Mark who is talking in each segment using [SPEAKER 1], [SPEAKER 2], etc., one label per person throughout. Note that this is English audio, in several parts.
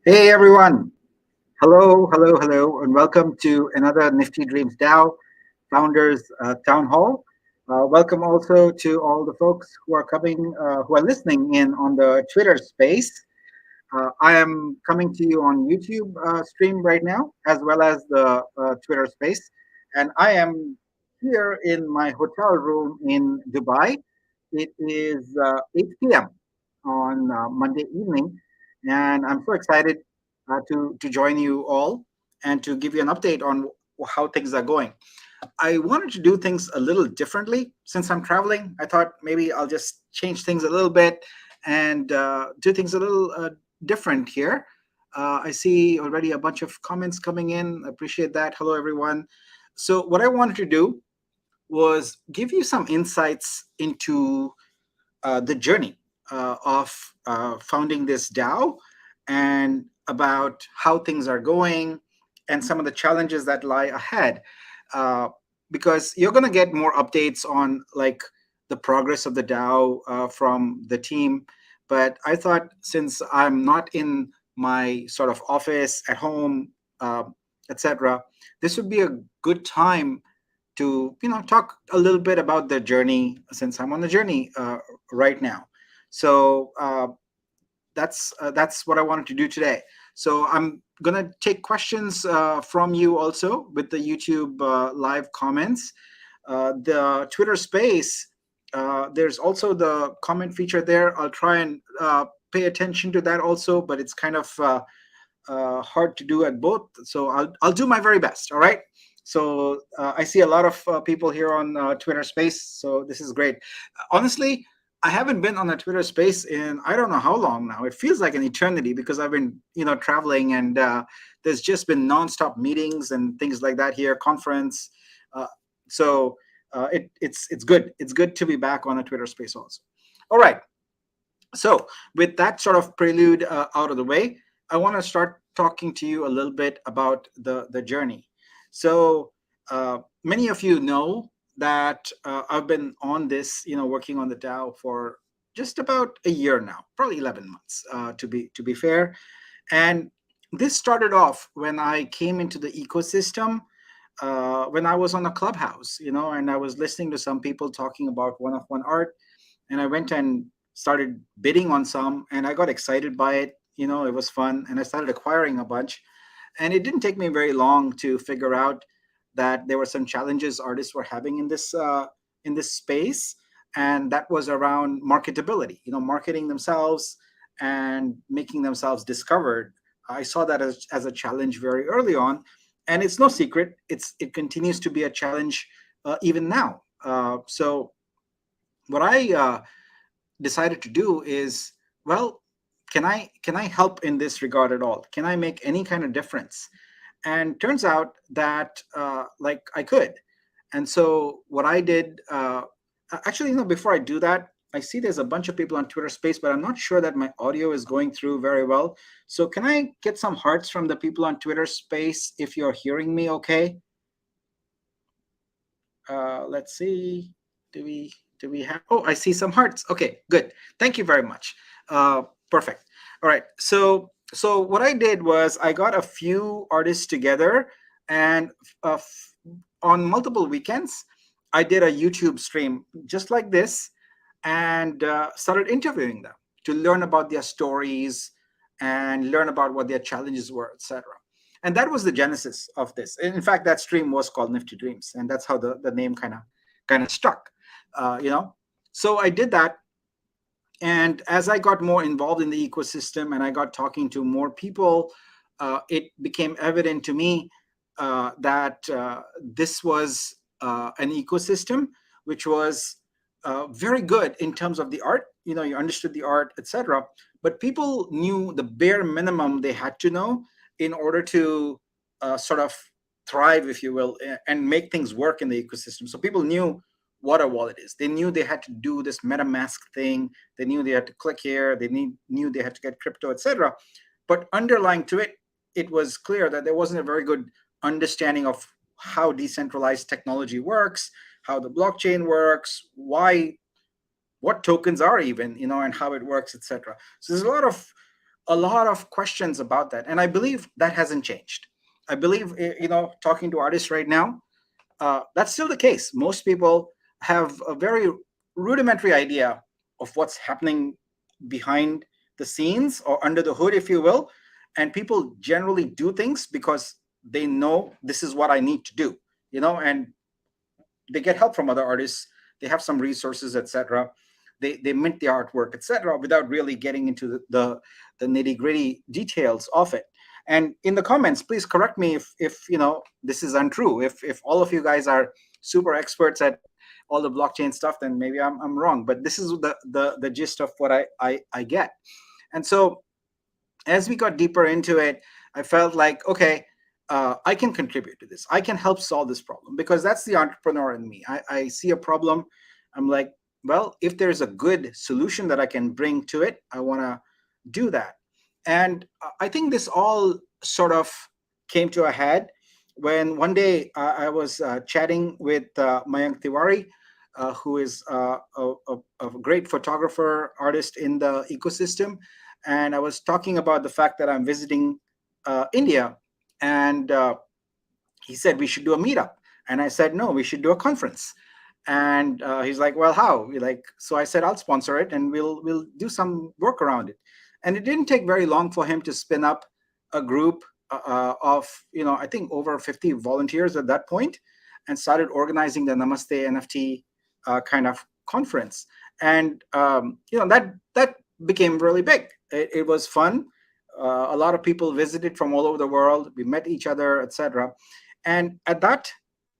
[SPEAKER 1] Hey everyone. Hello, hello, hello, and welcome to another Nifty Dreams DAO Founders Town Hall. Welcome also to all the folks who are listening in on the Twitter space. I am coming to you on YouTube stream right now, as well as the Twitter space. And I am here in my hotel room in Dubai. It is 8 p.m. on Monday evening, and I'm so excited to join you all and to give you an update on how things are going. I wanted to do things a little differently since I'm traveling. I thought maybe I'll just change things a little bit and do things a little different here. I see already a bunch of comments coming in. I appreciate that. Hello, everyone. So, what I wanted to do was give you some insights into the journey of founding this DAO and about how things are going and some of the challenges that lie ahead. Uh, because you're going to get more updates on like the progress of the DAO from the team. But I thought since I'm not in my sort of office at home, uh, etc., this would be a good time to talk a little bit about the journey since I'm on the journey right now. So that's what I wanted to do today. So I'm gonna take questions from you also with the YouTube live comments, the Twitter space. There's also the comment feature there. I'll try and pay attention to that also, but it's kind of hard to do at both. So I'll do my very best. All right. So I see a lot of people here on Twitter Space. So this is great. Honestly, I haven't been on a Twitter Space in I don't know how long now. It feels like an eternity because I've been traveling and there's just been nonstop meetings and things like that here, conference. Uh, it's good. It's good to be back on a Twitter Space also. All right. So, with that sort of prelude out of the way, I want to start talking to you a little bit about the journey. So, many of you know that I've been on this, working on the DAO for just about a year now, probably 11 months, to be fair. And this started off when I came into the ecosystem. When I was on a clubhouse, and I was listening to some people talking about one-of-one art, and I went and started bidding on some, and I got excited by it. It was fun, and I started acquiring a bunch. And it didn't take me very long to figure out that there were some challenges artists were having in this space, and that was around marketability. Marketing themselves and making themselves discovered. I saw that as a challenge very early on, and it's no secret. It continues to be a challenge even now. So what I decided to do is, well, can I help in this regard at all? Can I make any kind of difference? And turns out that like I could. And so what I did, actually, before I do that, I see there's a bunch of people on Twitter Space, but I'm not sure that my audio is going through very well. So can I get some hearts from the people on Twitter Space if you're hearing me okay? Let's see. Do we have? Oh, I see some hearts. Okay, good. Thank you very much. Perfect. All right. So what I did was I got a few artists together, and on multiple weekends, I did a YouTube stream just like this, and started interviewing them to learn about their stories and learn about what their challenges were, etc. And that was the genesis of this. In fact, that stream was called Nifty Dreams, and that's how the name kind of stuck. Uh, you know, so I did that, and as I got more involved in the ecosystem and I got talking to more people, it became evident to me that this was an ecosystem which was very good in terms of the art. You understood the art, etc. But people knew the bare minimum they had to know in order to sort of thrive, if you will, and make things work in the ecosystem. So people knew what a wallet is. They knew they had to do this MetaMask thing. They knew they had to click here. They knew they had to get crypto, etc. But underlying to it, it was clear that there wasn't a very good understanding of how decentralized technology works, how the blockchain works, what tokens are even, and how it works, etc. So there's a lot of a lot of questions about that, and I believe that hasn't changed. I believe, talking to artists right now, that's still the case. Most people have a very rudimentary idea of what's happening behind the scenes or under the hood, if you will. And people generally do things because they know this is what I need to do, and they get help from other artists. They have some resources, etc. They mint the artwork, etc., without really getting into the nitty gritty details of it. And in the comments, please correct me if this is untrue. If all of you guys are super experts at all the blockchain stuff, then maybe I'm wrong. But this is the gist of what I get. And so as we got deeper into it, I felt like, okay, I can contribute to this. I can help solve this problem, because that's the entrepreneur in me. I see a problem. I'm like, well, if there's a good solution that I can bring to it, I want to do that. And I think this all sort of came to a head when one day I was chatting with Mayank Tiwari, who is a great photographer, artist in the ecosystem. And I was talking about the fact that I'm visiting India, and he said we should do a meetup, and I said no, we should do a conference. And he's like, well, how? So I said I'll sponsor it, and we'll do some work around it. And it didn't take very long for him to spin up a group of I think over 50 volunteers at that point, and started organizing the Namaste NFT kind of conference. And that became really big. It was fun. A lot of people visited from all over the world. We met each other, etc. And at that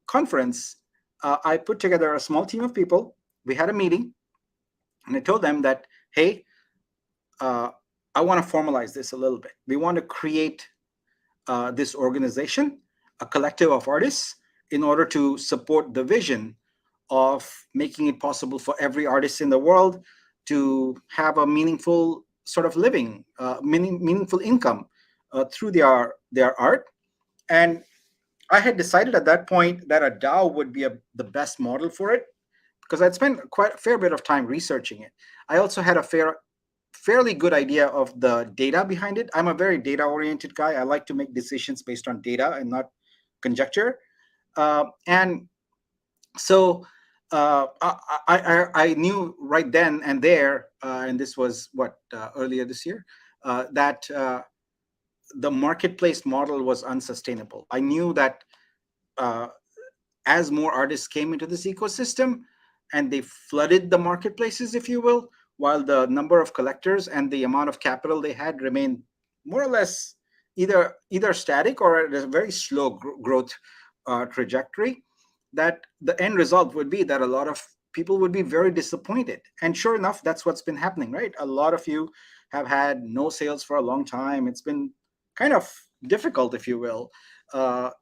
[SPEAKER 1] conference, I put together a small team of people. We had a meeting, and I told them that, hey, I want to formalize this a little bit. We want to create this organization, a collective of artists, in order to support the vision of making it possible for every artist in the world to have a meaningful sort of living, meaningful income through their art. And I had decided at that point that a DAO would be the best model for it, because I'd spent quite a fair bit of time researching it. I also had a fairly good idea of the data behind it. I'm a very data-oriented guy. I like to make decisions based on data and not conjecture. And so I knew right then and there, and this was earlier this year, that the marketplace model was unsustainable. I knew that as more artists came into this ecosystem and they flooded the marketplaces, if you will, while the number of collectors and the amount of capital they had remained more or less either static or at a very slow growth trajectory, that the end result would be that a lot of people would be very disappointed. And sure enough, that's what's been happening, right? A lot of you have had no sales for a long time. It's been kind of difficult, if you will, to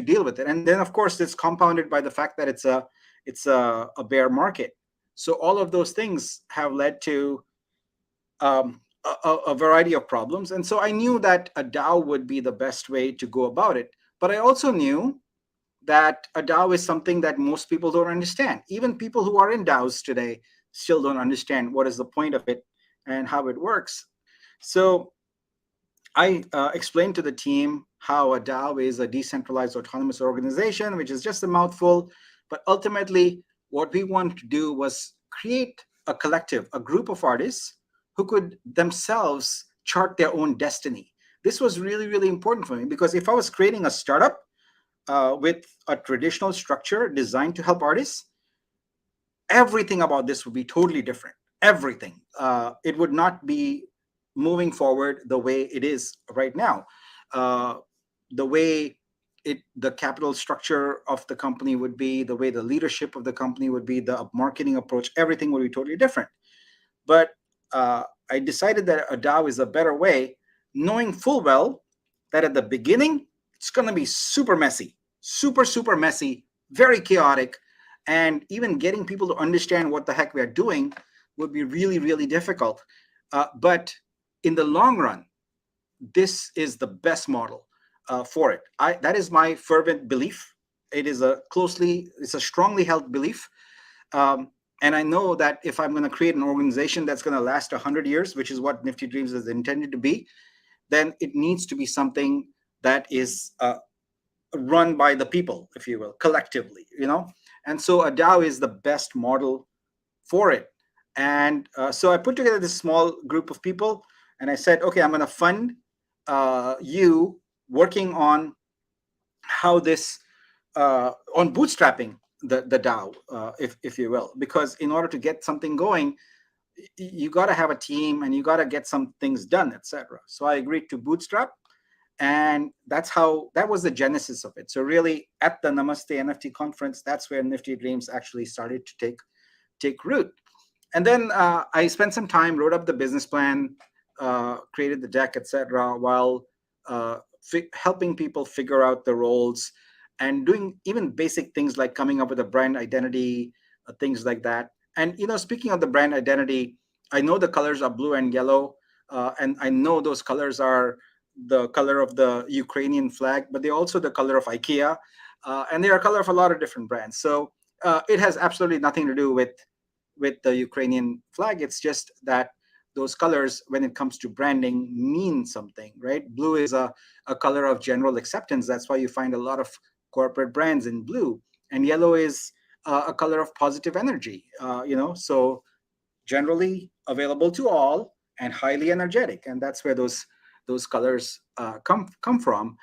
[SPEAKER 1] deal with it. And then, of course, it's compounded by the fact that it's a bear market. So all of those things have led to a variety of problems. And so I knew that a DAO would be the best way to go about it. But I also knew that a DAO is something that most people don't understand. Even people who are in DAOs today still don't understand what is the point of it and how it works. So I explained to the team how a DAO is a decentralized autonomous organization, which is just a mouthful. But ultimately, what we wanted to do was create a collective, a group of artists who could themselves chart their own destiny. This was really, really important for me, because if I was creating a startup with a traditional structure designed to help artists, everything about this would be totally different. Everything. It would not be moving forward the way it is right now. The way the capital structure of the company would be, the way the leadership of the company would be, the marketing approach, everything would be totally different. But I decided that a DAO is a better way, knowing full well that at the beginning, it's going to be super messy, super messy, very chaotic. And even getting people to understand what the heck we are doing would be really, really difficult. But in the long run, this is the best model for it. That is my fervent belief. It's a strongly held belief. And I know that if I'm going to create an organization that's going to last 100 years, which is what Nifty Dreams is intended to be, then it needs to be something that is run by the people, if you will, collectively, And so a DAO is the best model for it. And so I put together this small group of people, and I said, okay, I'm going to fund you working on how this on bootstrapping the DAO, if you will, because in order to get something going, you got to have a team and you got to get some things done, etc. So I agreed to bootstrap, and that was the genesis of it. So really, at the Namaste NFT conference, that's where Nifty Dreams actually started to take root. And then I spent some time, wrote up the business plan, created the deck, etc., while helping people figure out the roles and doing even basic things like coming up with a brand identity, things like that. And speaking of the brand identity, I know the colors are blue and yellow, and I know those colors are the color of the Ukrainian flag, but they're also the color of IKEA, and they are a color of a lot of different brands. So it has absolutely nothing to do with the Ukrainian flag. It's just that those colors, when it comes to branding, mean something, right? Blue is a color of general acceptance. That's why you find a lot of corporate brands in blue. And yellow is a color of positive energy, so generally available to all and highly energetic. And that's where those colors come from.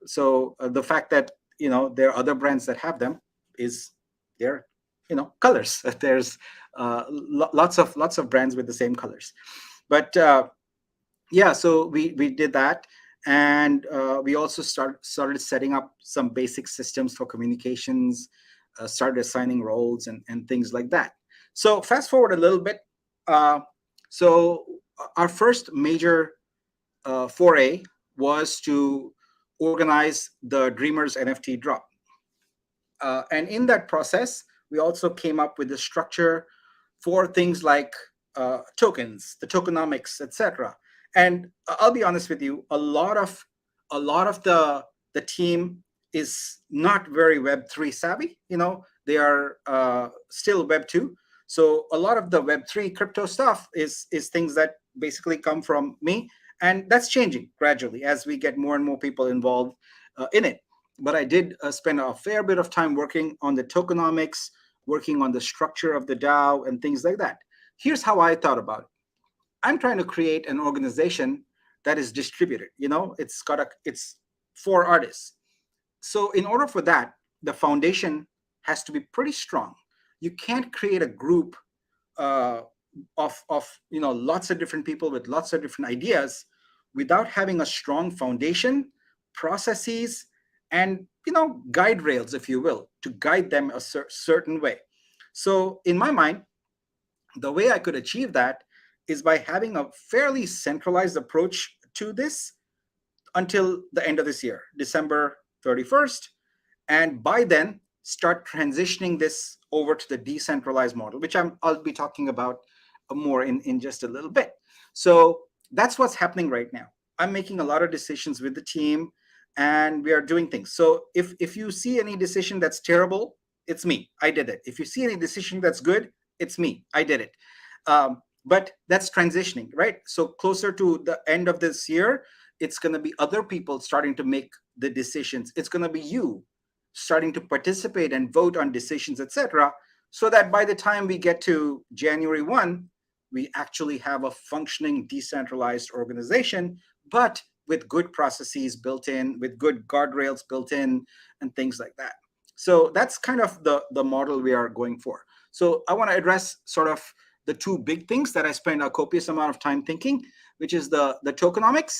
[SPEAKER 1] So the fact that there are other brands that have them is their colors. There's lots of brands with the same colors, but yeah. So we did that, and we also started setting up some basic systems for communications, started assigning roles and things like that. So fast forward a little bit. So our first major foray was to organize the Dreamers NFT drop. And in that process, we also came up with the structure for things like tokens, the tokenomics, etc. And I'll be honest with you, a lot of the team is not very Web3 savvy. They are still Web2. So a lot of the Web3 crypto stuff is things that basically come from me, and that's changing gradually as we get more and more people involved in it. But I did spend a fair bit of time working on the tokenomics, working on the structure of the DAO and things like that. Here's how I thought about it. I'm trying to create an organization that is distributed. It's for artists. So in order for that, the foundation has to be pretty strong. You can't create a group uh, of lots of different people with lots of different ideas without having a strong foundation, processes, and guide rails, if you will, to guide them a certain way. So in my mind, the way I could achieve that is by having a fairly centralized approach to this until the end of this year, December 31st. And by then, start transitioning this over to the decentralized model, which I'll be talking about more in just a little bit. So that's what's happening right now. I'm making a lot of decisions with the team, and we are doing things. So if you see any decision that's terrible, it's me. I did it. If you see any decision that's good, it's me. I did it. But that's transitioning, right? So closer to the end of this year, it's going to be other people starting to make the decisions. It's going to be you starting to participate and vote on decisions, etc., so that by the time we get to January 1, we actually have a functioning decentralized organization, but with good processes built in, with good guardrails built in, and things like that. So that's kind of the model we are going for. So I want to address sort of the two big things that I spend a copious amount of time thinking, which is the tokenomics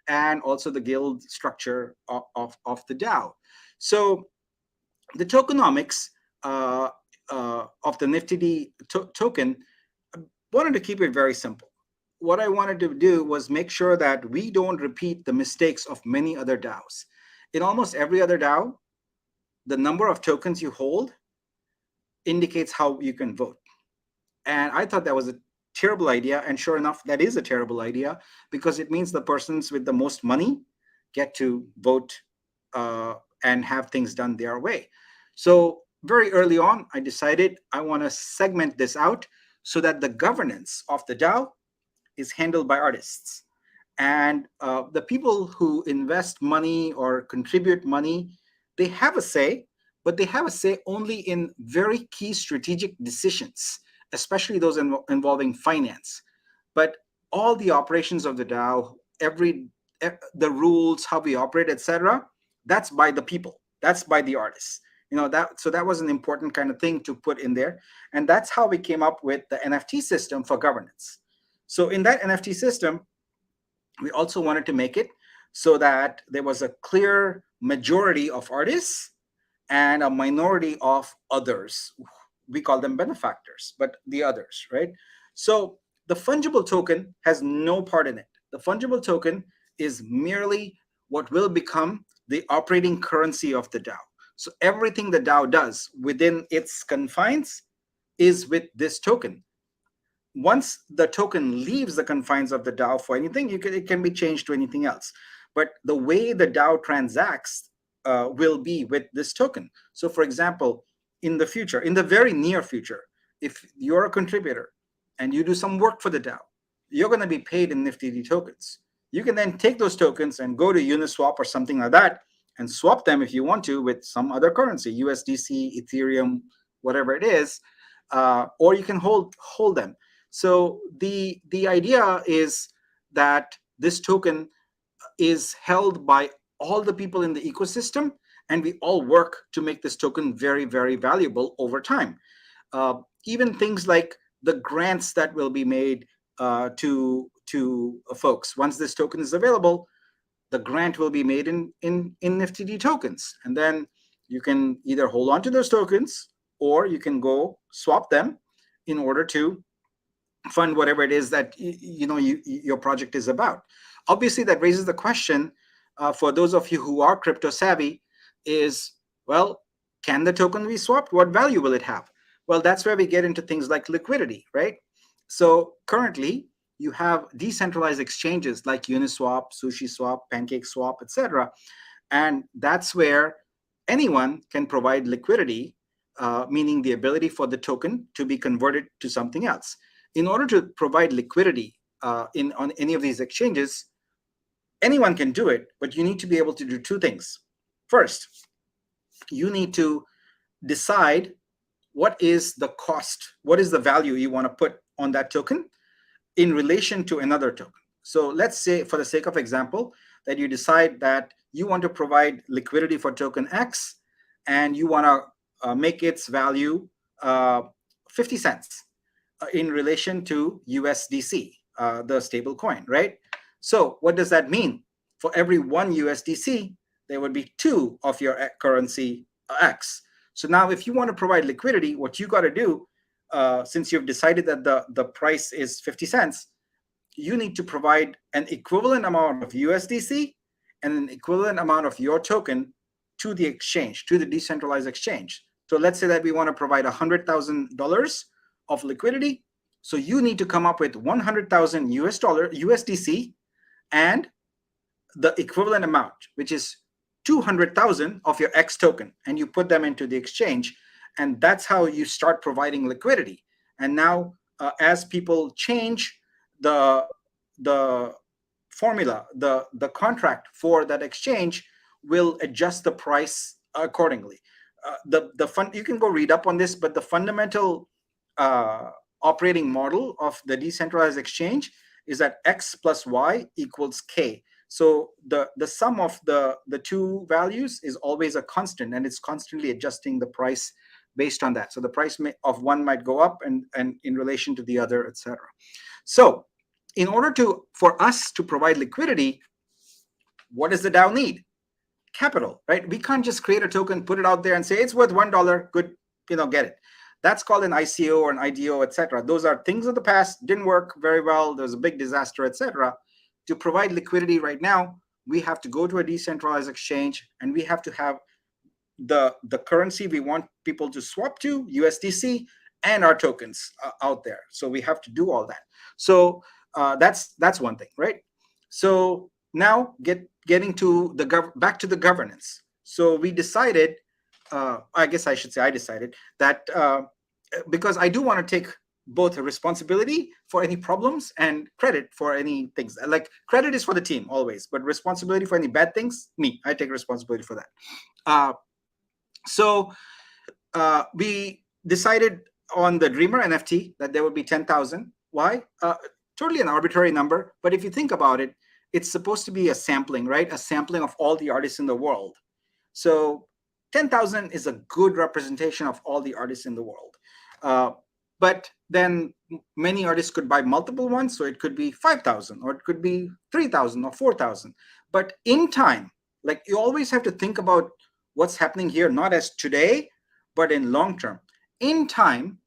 [SPEAKER 1] and also the guild structure of the DAO. So the tokenomics of the Nifty token, I wanted to keep it very simple. What I wanted to do was make sure that we don't repeat the mistakes of many other DAOs. In almost every other DAO, the number of tokens you hold indicates how you can vote. And I thought that was a terrible idea. And sure enough, that is a terrible idea, because it means the persons with the most money get to vote and have things done their way. So very early on, I decided I want to segment this out so that the governance of the DAO is handled by artists. And the people who invest money or contribute money, they have a say, but they have a say only in very key strategic decisions, especially those involving finance. But all the operations of the DAO, the rules, how we operate, etc., that's by the people. That's by the artists. That, so that was an important kind of thing to put in there, and that's how we came up with the NFT system for governance. So in that NFT system, we also wanted to make it so that there was a clear majority of artists and a minority of others. We call them benefactors, but the others, right? So the fungible token has no part in it. The fungible token is merely what will become the operating currency of the DAO. So everything the DAO does within its confines is with this token. Once the token leaves the confines of the DAO for anything, it can be changed to anything else. But the way the DAO transacts will be with this token. So, for example, in the future, in the very near future, if you're a contributor and you do some work for the DAO, you're going to be paid in Nifty tokens. You can then take those tokens and go to Uniswap or something like that and swap them if you want to with some other currency, USDC, Ethereum, whatever it is, or you can hold them. So the idea is that this token is held by all the people in the ecosystem, and we all work to make this token very, very valuable over time. Even things like the grants that will be made to folks. Once this token is available, the grant will be made in Nifty tokens, and then you can either hold on to those tokens or you can go swap them in order to fund whatever it is that your project is about. Obviously, that raises the question for those of you who are crypto savvy is, well, can the token be swapped? What value will it have? Well, that's where we get into things like liquidity, right? So currently, you have decentralized exchanges like Uniswap, SushiSwap, PancakeSwap, etc. And that's where anyone can provide liquidity, meaning the ability for the token to be converted to something else. In order to provide liquidity on any of these exchanges, anyone can do it, but you need to be able to do two things. First, you need to decide what is the cost, what is the value you want to put on that token in relation to another token. So let's say, for the sake of example, that you decide that you want to provide liquidity for token X and you want to make its value 50 cents in relation to USDC, the stable coin, right? So what does that mean? For every one USDC, there would be two of your currency X. So now if you want to provide liquidity, what you got to do, since you've decided that the price is 50 cents, you need to provide an equivalent amount of USDC and an equivalent amount of your token to the exchange, to the decentralized exchange. So let's say that we want to provide $100,000 of liquidity. So you need to come up with 100,000 USDC and the equivalent amount, which is 200,000 of your X token, and you put them into the exchange. And that's how you start providing liquidity. And now, as people change the formula, the contract for that exchange will adjust the price accordingly. The fund, you can go read up on this, but the fundamental operating model of the decentralized exchange is that X plus Y equals K. So the sum of the two values is always a constant, and it's constantly adjusting the price based on that. So the price of one might go up and in relation to the other, etc. So in order for us to provide liquidity, what does the DAO need? Capital, right? We can't just create a token, put it out there and say it's worth $1, good, get it. That's called an ICO or an IDO, etc. Those are things of the past, didn't work very well, there was a big disaster, etc. To provide liquidity right now, we have to go to a decentralized exchange and we have to have the currency we want people to swap to, USDC, and our tokens out there. So we have to do all that. So that's one thing, right? So now getting to back to the governance. So we decided I guess I should say I decided that because I do want to take both responsibility for any problems and credit for any things. Like credit is for the team always, but responsibility for any bad things, me. I take responsibility for that. Uh, so we decided on the Dreamer NFT that there would be 10,000. Why? Totally an arbitrary number, but if you think about it, it's supposed to be a sampling, right? A sampling of all the artists in the world. So 10,000 is a good representation of all the artists in the world. But then many artists could buy multiple ones, so it could be 5,000 or it could be 3,000 or 4,000. But in time, like you always have to think about what's happening here, not as today, but in long term. In time,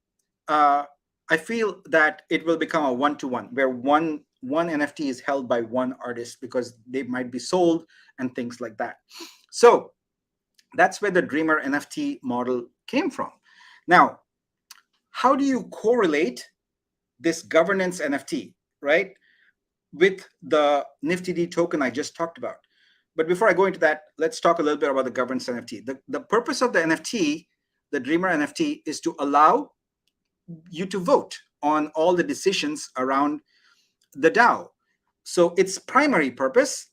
[SPEAKER 1] I feel that it will become a one-to-one, where one NFT is held by one artist because they might be sold and things like that. So that's where the Dreamer NFT model came from. Now, how do you correlate this governance NFT, right, with the NiftyD token I just talked about? But before I go into that, let's talk a little bit about the governance NFT. The purpose of the NFT, the Dreamer NFT, is to allow you to vote on all the decisions around the DAO. So its primary purpose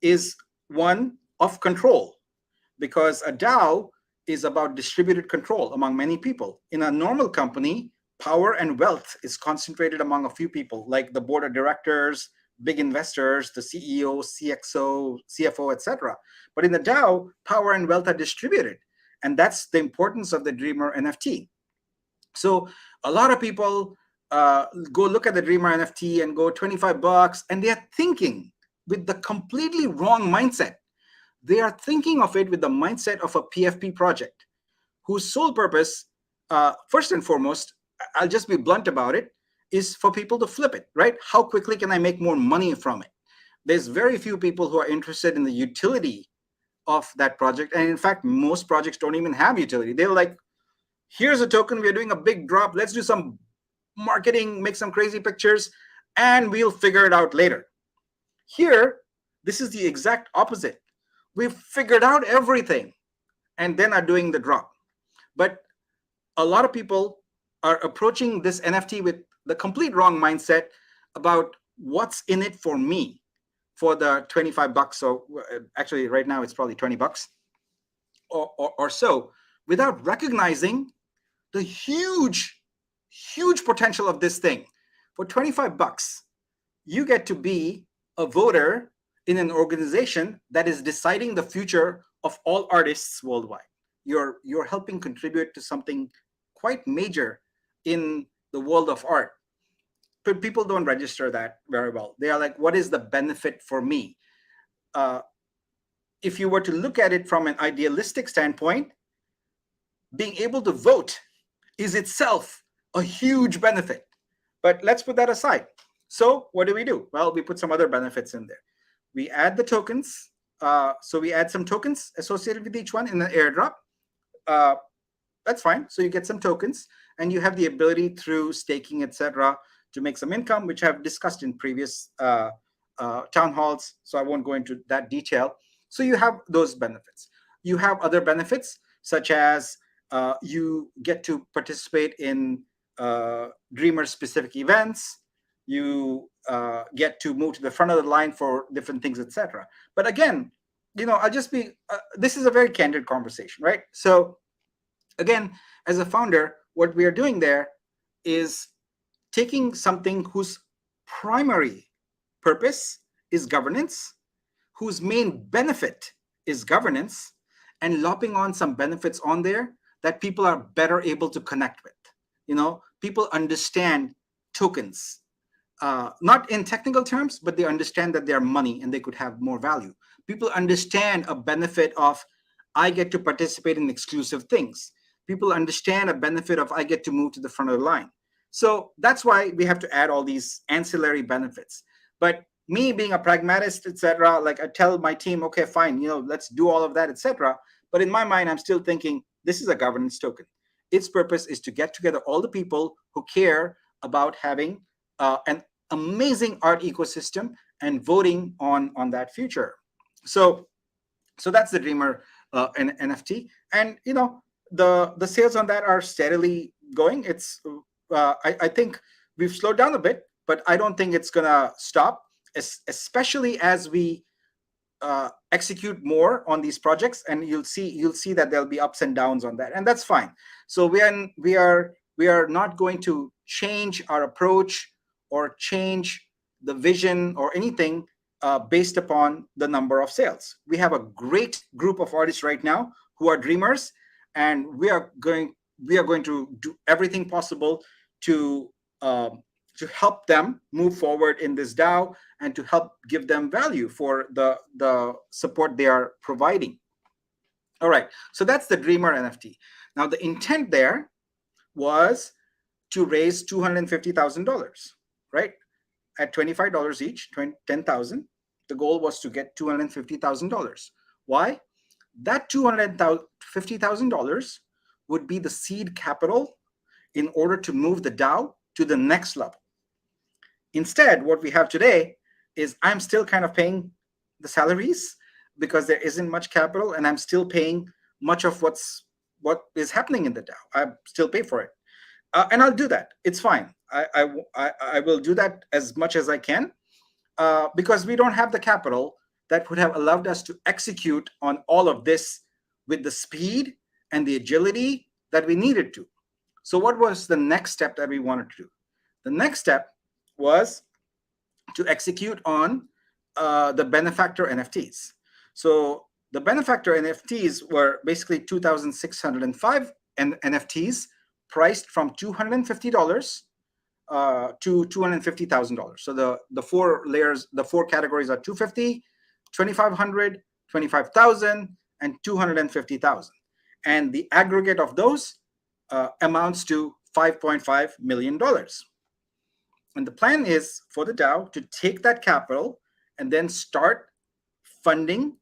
[SPEAKER 1] is one of control, because a DAO is about distributed control among many people. In a normal company, power and wealth is concentrated among a few people, like the board of directors, big investors, the CEO, CXO, CFO, etc. But in the DAO, power and wealth are distributed. And that's the importance of the Dreamer NFT. So a lot of people go look at the Dreamer NFT and go $25, and they're thinking with the completely wrong mindset. They are thinking of it with the mindset of a PFP project, whose sole purpose, first and foremost, I'll just be blunt about it, is for people to flip it, right? How quickly can I make more money from it? There's very few people who are interested in the utility of that project. And in fact, most projects don't even have utility. They're like, here's a token, we're doing a big drop, let's do some marketing, make some crazy pictures, and we'll figure it out later. Here, this is the exact opposite. We've figured out everything and then are doing the drop. But a lot of people are approaching this NFT with the complete wrong mindset about what's in it for me for the $25. So actually right now it's probably $20 or so, without recognizing the huge potential of this thing. For $25, you get to be a voter in an organization that is deciding the future of all artists worldwide. You're helping contribute to something quite major in the world of art. But people don't register that very well. They are like, what is the benefit for me? If you were to look at it from an idealistic standpoint, being able to vote is itself a huge benefit. But let's put that aside. So what do? Well, we put some other benefits in there. We add the tokens. So we add some tokens associated with each one in an airdrop. That's fine. So you get some tokens, and you have the ability through staking, etc., to make some income, which I've discussed in previous town halls. So I won't go into that detail. So you have those benefits. You have other benefits, such as you get to participate in Dreamer-specific events. You get to move to the front of the line for different things, etc. But again, I'll just be, this is a very candid conversation, right? So again, as a founder, what we are doing there is taking something whose primary purpose is governance, whose main benefit is governance, and lopping on some benefits on there that people are better able to connect with. People understand tokens, not in technical terms, but they understand that they're money and they could have more value. People understand a benefit of, I get to participate in exclusive things. People understand a benefit of, I get to move to the front of the line. So that's why we have to add all these ancillary benefits. But me being a pragmatist, etc., like I tell my team, okay, fine, let's do all of that, etc. But in my mind, I'm still thinking, this is a governance token. Its purpose is to get together all the people who care about having an amazing art ecosystem and voting on that future. So that's the Dreamer an NFT, and the sales on that are steadily going. I think we've slowed down a bit, but I don't think it's gonna stop, especially as we execute more on these projects, and you'll see that there'll be ups and downs on that, and that's fine. So we are not going to change our approach or change the vision or anything based upon the number of sales. We have a great group of artists right now who are dreamers, and we are going to do everything possible to um, to help them move forward in this DAO and to help give them value for the support they are providing. All right, so that's the Dreamer NFT. Now the intent there was to raise $250,000, right? At $25 each, 10,000. The goal was to get $250,000. Why? That $250,000 would be the seed capital in order to move the DAO to the next level. Instead, what we have today is I'm still kind of paying the salaries because there isn't much capital, and I'm still paying much of what is happening in the DAO. I still pay for it, and I'll do that. It's fine. I will do that as much as I can because we don't have the capital that would have allowed us to execute on all of this with the speed and the agility that we needed to. So, what was the next step that we wanted to do? The next step was to execute on the benefactor NFTs. So the benefactor NFTs were basically 2,605 NFTs priced from $250 to $250,000. So the four layers, the four categories are 250, 2,500, 25,000, and 250,000. And the aggregate of those amounts to $5.5 million. And the plan is for the DAO to take that capital and then start funding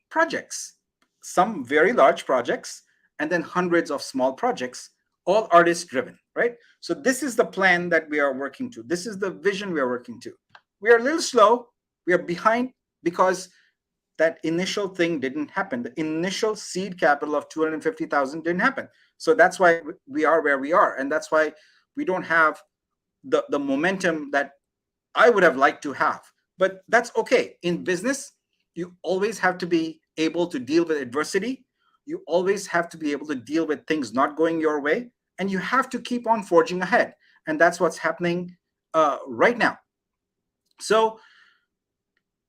[SPEAKER 1] projects, some very large projects, and then hundreds of small projects, all artist driven, right? So this is the plan that we are working to. This is the vision we are working to. We are a little slow. We are behind because that initial thing didn't happen. The initial seed capital of 250,000 didn't happen. So that's why we are where we are. And that's why we don't have the momentum that I would have liked to have. But that's okay. In business, you always have to be able to deal with adversity. You always have to be able to deal with things not going your way. And you have to keep on forging ahead. And that's what's happening right now. So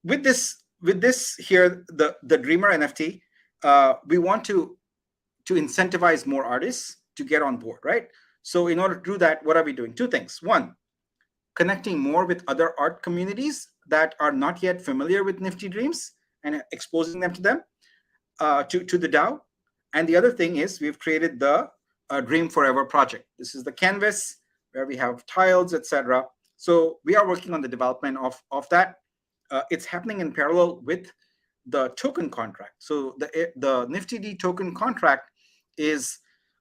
[SPEAKER 1] with this here, the Dreamer NFT, we want to incentivize more artists to get on board, right? So in order to do that, what are we doing? Two things. One, connecting more with other art communities that are not yet familiar with Nifty Dreams and exposing them to them, to the DAO. And the other thing is we've created the Dream Forever project. This is the canvas where we have tiles, etc. So we are working on the development of that. It's happening in parallel with the token contract. So the Nifty D token contract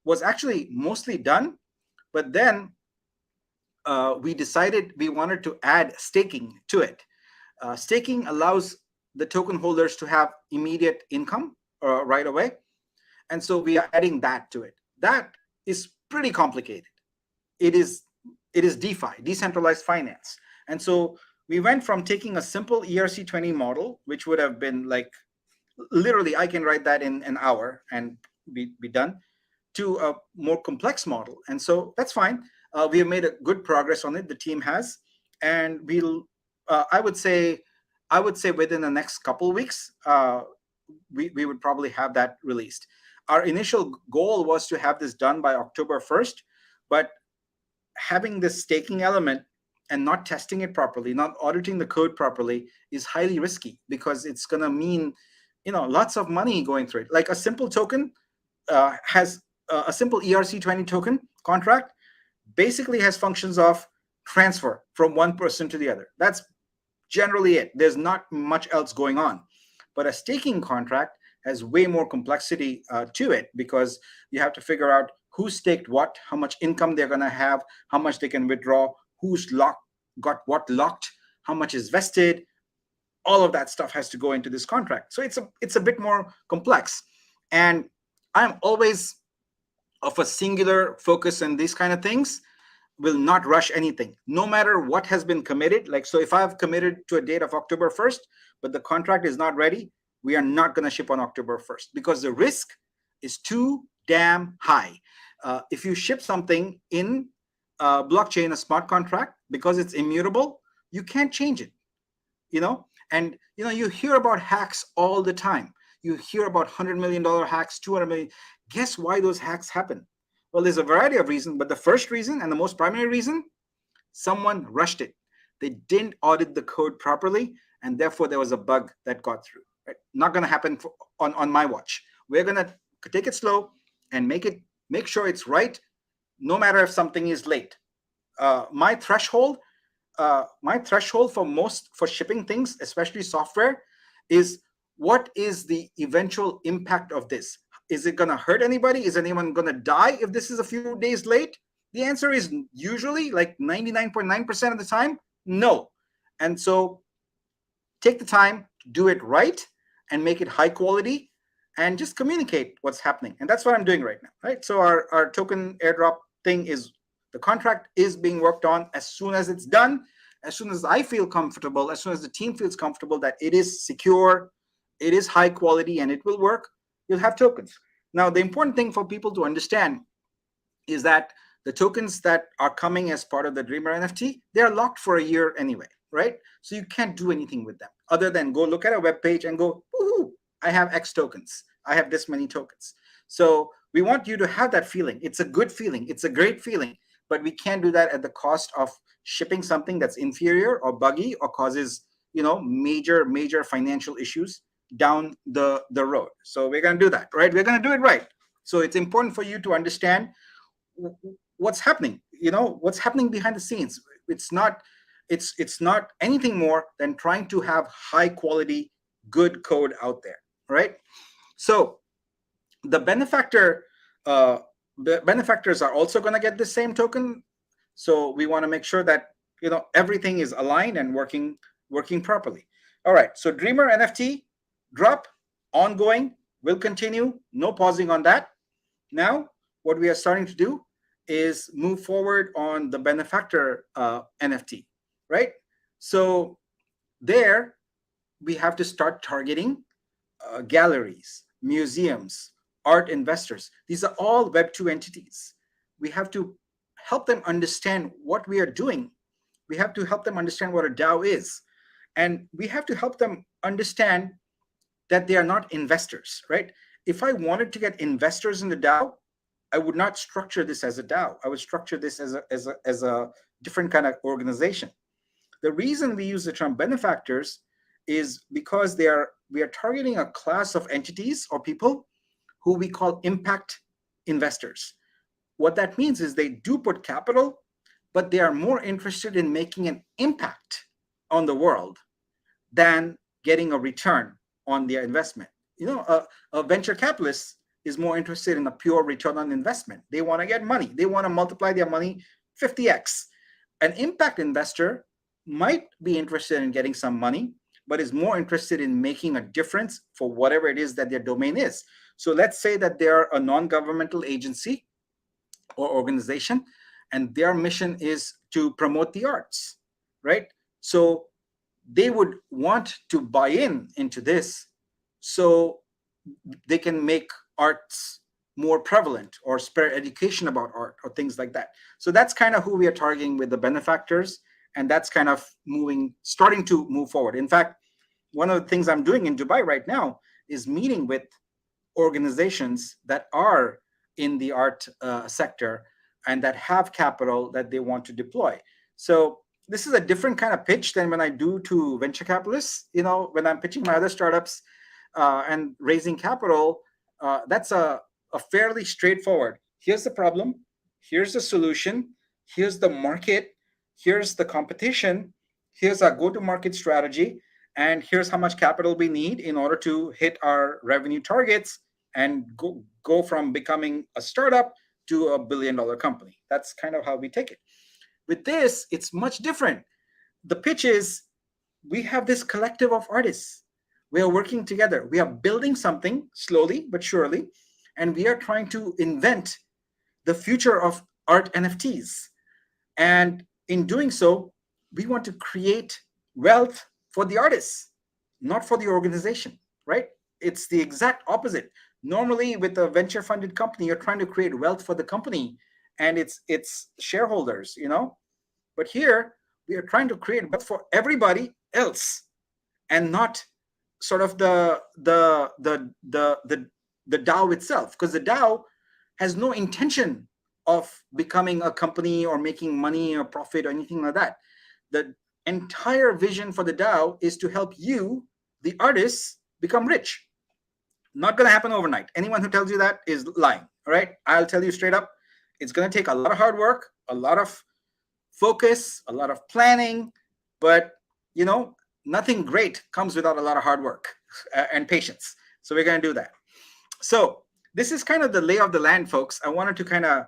[SPEAKER 1] was actually mostly done, but then we decided we wanted to add staking to it. Staking allows the token holders to have immediate income right away. And so we are adding that to it. That is pretty complicated. It is DeFi, decentralized finance. And so we went from taking a simple ERC20 model, which would have been like, literally, I can write that in an hour and be done, to a more complex model. And so that's fine. We have made a good progress on it. The team has, and we'll. I would say within the next couple of weeks, we would probably have that released. Our initial goal was to have this done by October 1st, but having this staking element and not testing it properly, not auditing the code properly, is highly risky because it's going to mean, lots of money going through it. Like a simple token has a simple ERC20 token contract basically has functions of transfer from one person to the other. That's generally it. There's not much else going on. But a staking contract has way more complexity to it because you have to figure out who staked what, how much income they're going to have, how much they can withdraw, who's got what locked, how much is vested. All of that stuff has to go into this contract. So it's a bit more complex. And I'm always of a singular focus on these kind of things, will not rush anything, no matter what has been committed. Like, so if I've committed to a date of October 1st, but the contract is not ready, we are not going to ship on October 1st because the risk is too damn high. If you ship something in blockchain, a smart contract, because it's immutable, you can't change it, you know? And, you hear about hacks all the time. You hear about $100 million hacks, 200 million. Guess why those hacks happen? Well, there's a variety of reasons, but the first reason and the most primary reason, someone rushed it. They didn't audit the code properly, and therefore there was a bug that got through. Right? Not going to happen on my watch. We're going to take it slow and make sure it's right, no matter if something is late. My threshold for shipping things, especially software, is what is the eventual impact of this? Is it going to hurt anybody? Is anyone going to die if this is a few days late? The answer is usually, like 99.9% of the time, no. And so take the time to do it right and make it high quality and just communicate what's happening. And that's what I'm doing right now, right? So our token airdrop thing is, the contract is being worked on. As soon as it's done, as soon as I feel comfortable, as soon as the team feels comfortable that it is secure, it is high quality, and it will work, you'll have tokens. Now, the important thing for people to understand is that the tokens that are coming as part of the Dreamer NFT, they are locked for a year anyway, right? So you can't do anything with them other than go look at a web page and go, woohoo, I have X tokens. I have this many tokens. So we want you to have that feeling. It's a good feeling. It's a great feeling. But we can't do that at the cost of shipping something that's inferior or buggy or causes, major financial issues down the road. So we're going to do that, right? We're going to do it right. So it's important for you to understand what's happening, what's happening behind the scenes. It's not anything more than trying to have high quality, good code out there, right? So the benefactors are also going to get the same token. So we want to make sure that everything is aligned and working properly. All right, so Dreamer NFT drop ongoing, will continue, no pausing on that. Now what we are starting to do is move forward on the benefactor NFT, right? So there we have to start targeting galleries, museums, art investors. These are all Web2 entities. We have to help them understand what we are doing. We have to help them understand what a DAO is. And we have to help them understand that they are not investors, right? If I wanted to get investors in the DAO, I would not structure this as a DAO. I would structure this as a different kind of organization. The reason we use the term benefactors is because we are targeting a class of entities or people who we call impact investors. What that means is they do put capital, but they are more interested in making an impact on the world than getting a return on their investment. A venture capitalist is more interested in a pure return on investment. They want to get money. They want to multiply their money 50x. An impact investor might be interested in getting some money, but is more interested in making a difference for whatever it is that their domain is. So let's say that they're a non-governmental agency or organization, and their mission is to promote the arts, right? So they would want to buy into this so they can make arts more prevalent or spread education about art or things like that. So that's kind of who we are targeting with the benefactors, and that's kind of starting to move forward. In fact, one of the things I'm doing in Dubai right now is meeting with organizations that are in the art sector and that have capital that they want to deploy. So this is a different kind of pitch than when I do to venture capitalists. When I'm pitching my other startups and raising capital, that's a fairly straightforward. Here's the problem. Here's the solution. Here's the market. Here's the competition. Here's our go-to-market strategy. And here's how much capital we need in order to hit our revenue targets and go from becoming a startup to $1 billion company. That's kind of how we take it. With this, it's much different. The pitch is, we have this collective of artists. We are working together. We are building something slowly but surely, and we are trying to invent the future of art NFTs. And in doing so, we want to create wealth for the artists, not for the organization, right? It's the exact opposite. Normally, with a venture funded company, you're trying to create wealth for the company and its shareholders, But here, we are trying to create wealth for everybody else and not sort of the DAO itself, because the DAO has no intention of becoming a company or making money or profit or anything like that. The entire vision for the DAO is to help you, the artists, become rich. Not going to happen overnight. Anyone who tells you that is lying. All right, I'll tell you straight up, it's going to take a lot of hard work, a lot of focus, a lot of planning, but nothing great comes without a lot of hard work and patience. So we're going to do that. So this is kind of the lay of the land, folks. I wanted to kind of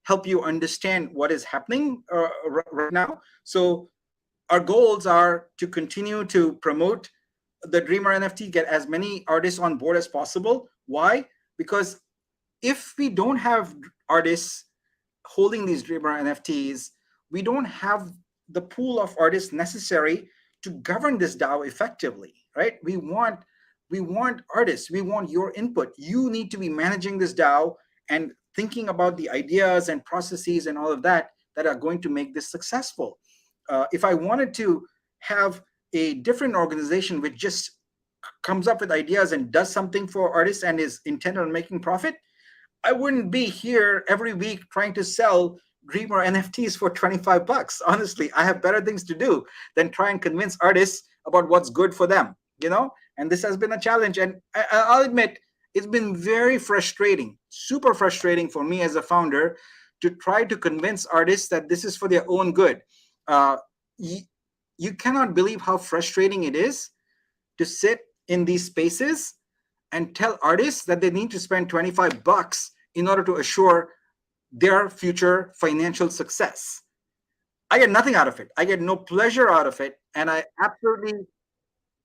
[SPEAKER 1] help you understand what is happening right now. So our goals are to continue to promote the Dreamer NFT, get as many artists on board as possible. Why? Because if we don't have artists holding these Dreamer NFTs, we don't have the pool of artists necessary to govern this DAO effectively, right? We want artists, we want your input. You need to be managing this DAO and thinking about the ideas and processes and all of that are going to make this successful. If I wanted to have a different organization which just comes up with ideas and does something for artists and is intent on making profit, I wouldn't be here every week trying to sell Dreamer NFTs for $25. Honestly, I have better things to do than try and convince artists about what's good for them, And this has been a challenge. And I'll admit, it's been very frustrating, super frustrating for me as a founder to try to convince artists that this is for their own good. You cannot believe how frustrating it is to sit in these spaces and tell artists that they need to spend $25 in order to assure their future financial success. I get nothing out of it. I get no pleasure out of it. And I absolutely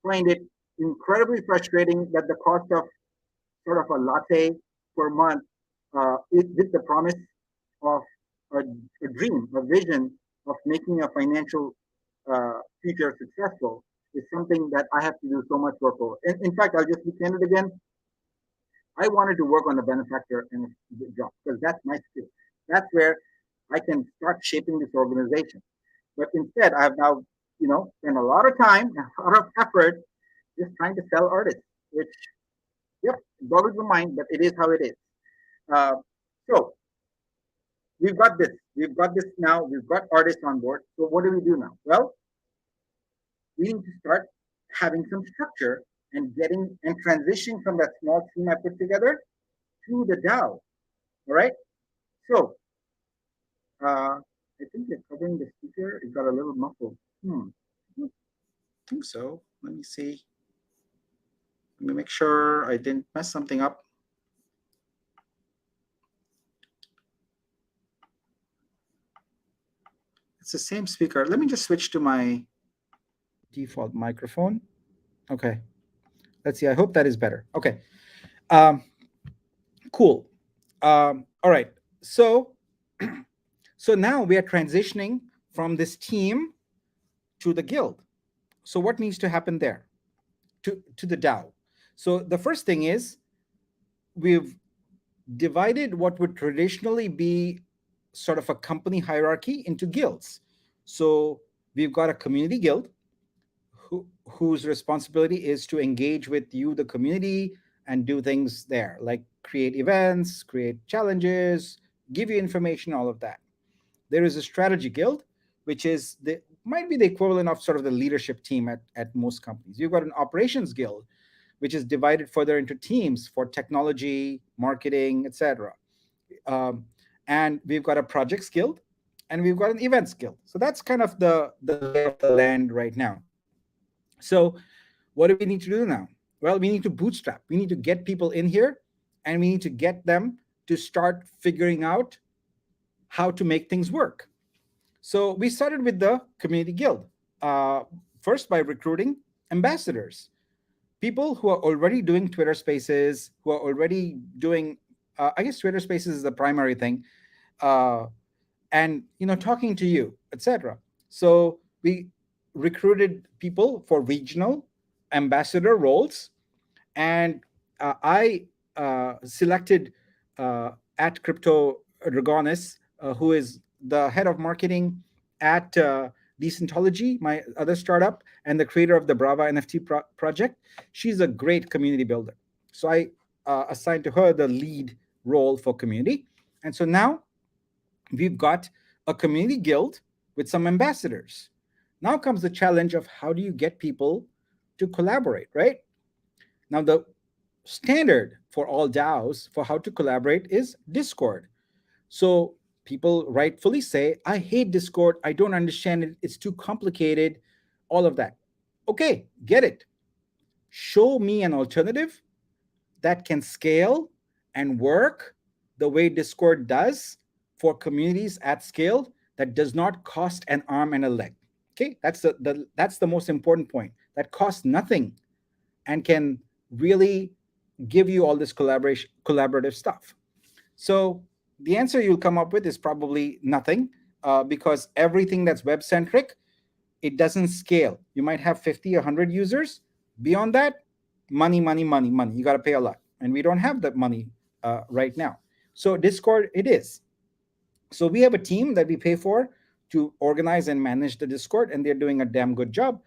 [SPEAKER 1] find it incredibly frustrating that the cost of sort of a latte per month with the promise of a dream, a vision of making a financial future successful is something that I have to do so much work for. In fact, I'll just be candid again. I wanted to work on the benefactor and the job because that's my skill. That's where I can start shaping this organization. But instead, I have now, spent a lot of time and a lot of effort just trying to sell artists, which, yep, boggles the mind, but it is how it is. Uh, so we've got this. We've got this now. We've got artists on board. So what do we do now? Well, we need to start having some structure and getting and transitioning from that small team I put together to the DAO. All right. So I think you're covering the speaker. It got a little muffled. I don't think so. Let me see. Let me make sure I didn't mess something up. It's the same speaker. Let me just switch to my default microphone. Okay. Let's see. I hope that is better. Okay. Cool. All right. So now we are transitioning from this team to the guild. So what needs to happen there to the DAO? So the first thing is we've divided what would traditionally be sort of a company hierarchy into guilds. So we've got a community guild whose responsibility is to engage with you, the community, and do things there, like create events, create challenges, give you information, all of that. There is a strategy guild, which is might be the equivalent of sort of the leadership team at most companies. You've got an operations guild, which is divided further into teams for technology, marketing, etc. And we've got a projects guild, and we've got an events guild. So that's kind of the lay of the land right now. So what do we need to do now? Well, we need to bootstrap. We need to get people in here, and we need to get them to start figuring out how to make things work. So we started with the community guild, first by recruiting ambassadors. people who are already doing Twitter Spaces, who are already doing, I guess Twitter Spaces is the primary thing, uh, and talking to you, etc. So we recruited people for regional ambassador roles, and I selected at Crypto Dragonis, who is the head of marketing at Decentology, my other startup, and the creator of the Brava NFT project. She's a great community builder. So I assigned to her the lead role for community. And so now we've got a community guild with some ambassadors. Now comes the challenge of how do you get people to collaborate, right? Now, the standard for all DAOs for how to collaborate is Discord. So people rightfully say, I hate Discord. I don't understand it. It's too complicated, all of that. Okay, get it. Show me an alternative that can scale and work the way Discord does for communities at scale that does not cost an arm and a leg. Okay, that's the most important point. That costs nothing and can really give you all this collaborative stuff. So the answer you'll come up with is probably nothing, because everything that's web centric, it doesn't scale. You might have 50 or 100 users. Beyond that, money, money, money, money. You got to pay a lot, and we don't have that money right now. So Discord, it is. So we have a team that we pay for to organize and manage the Discord, and they're doing a damn good job.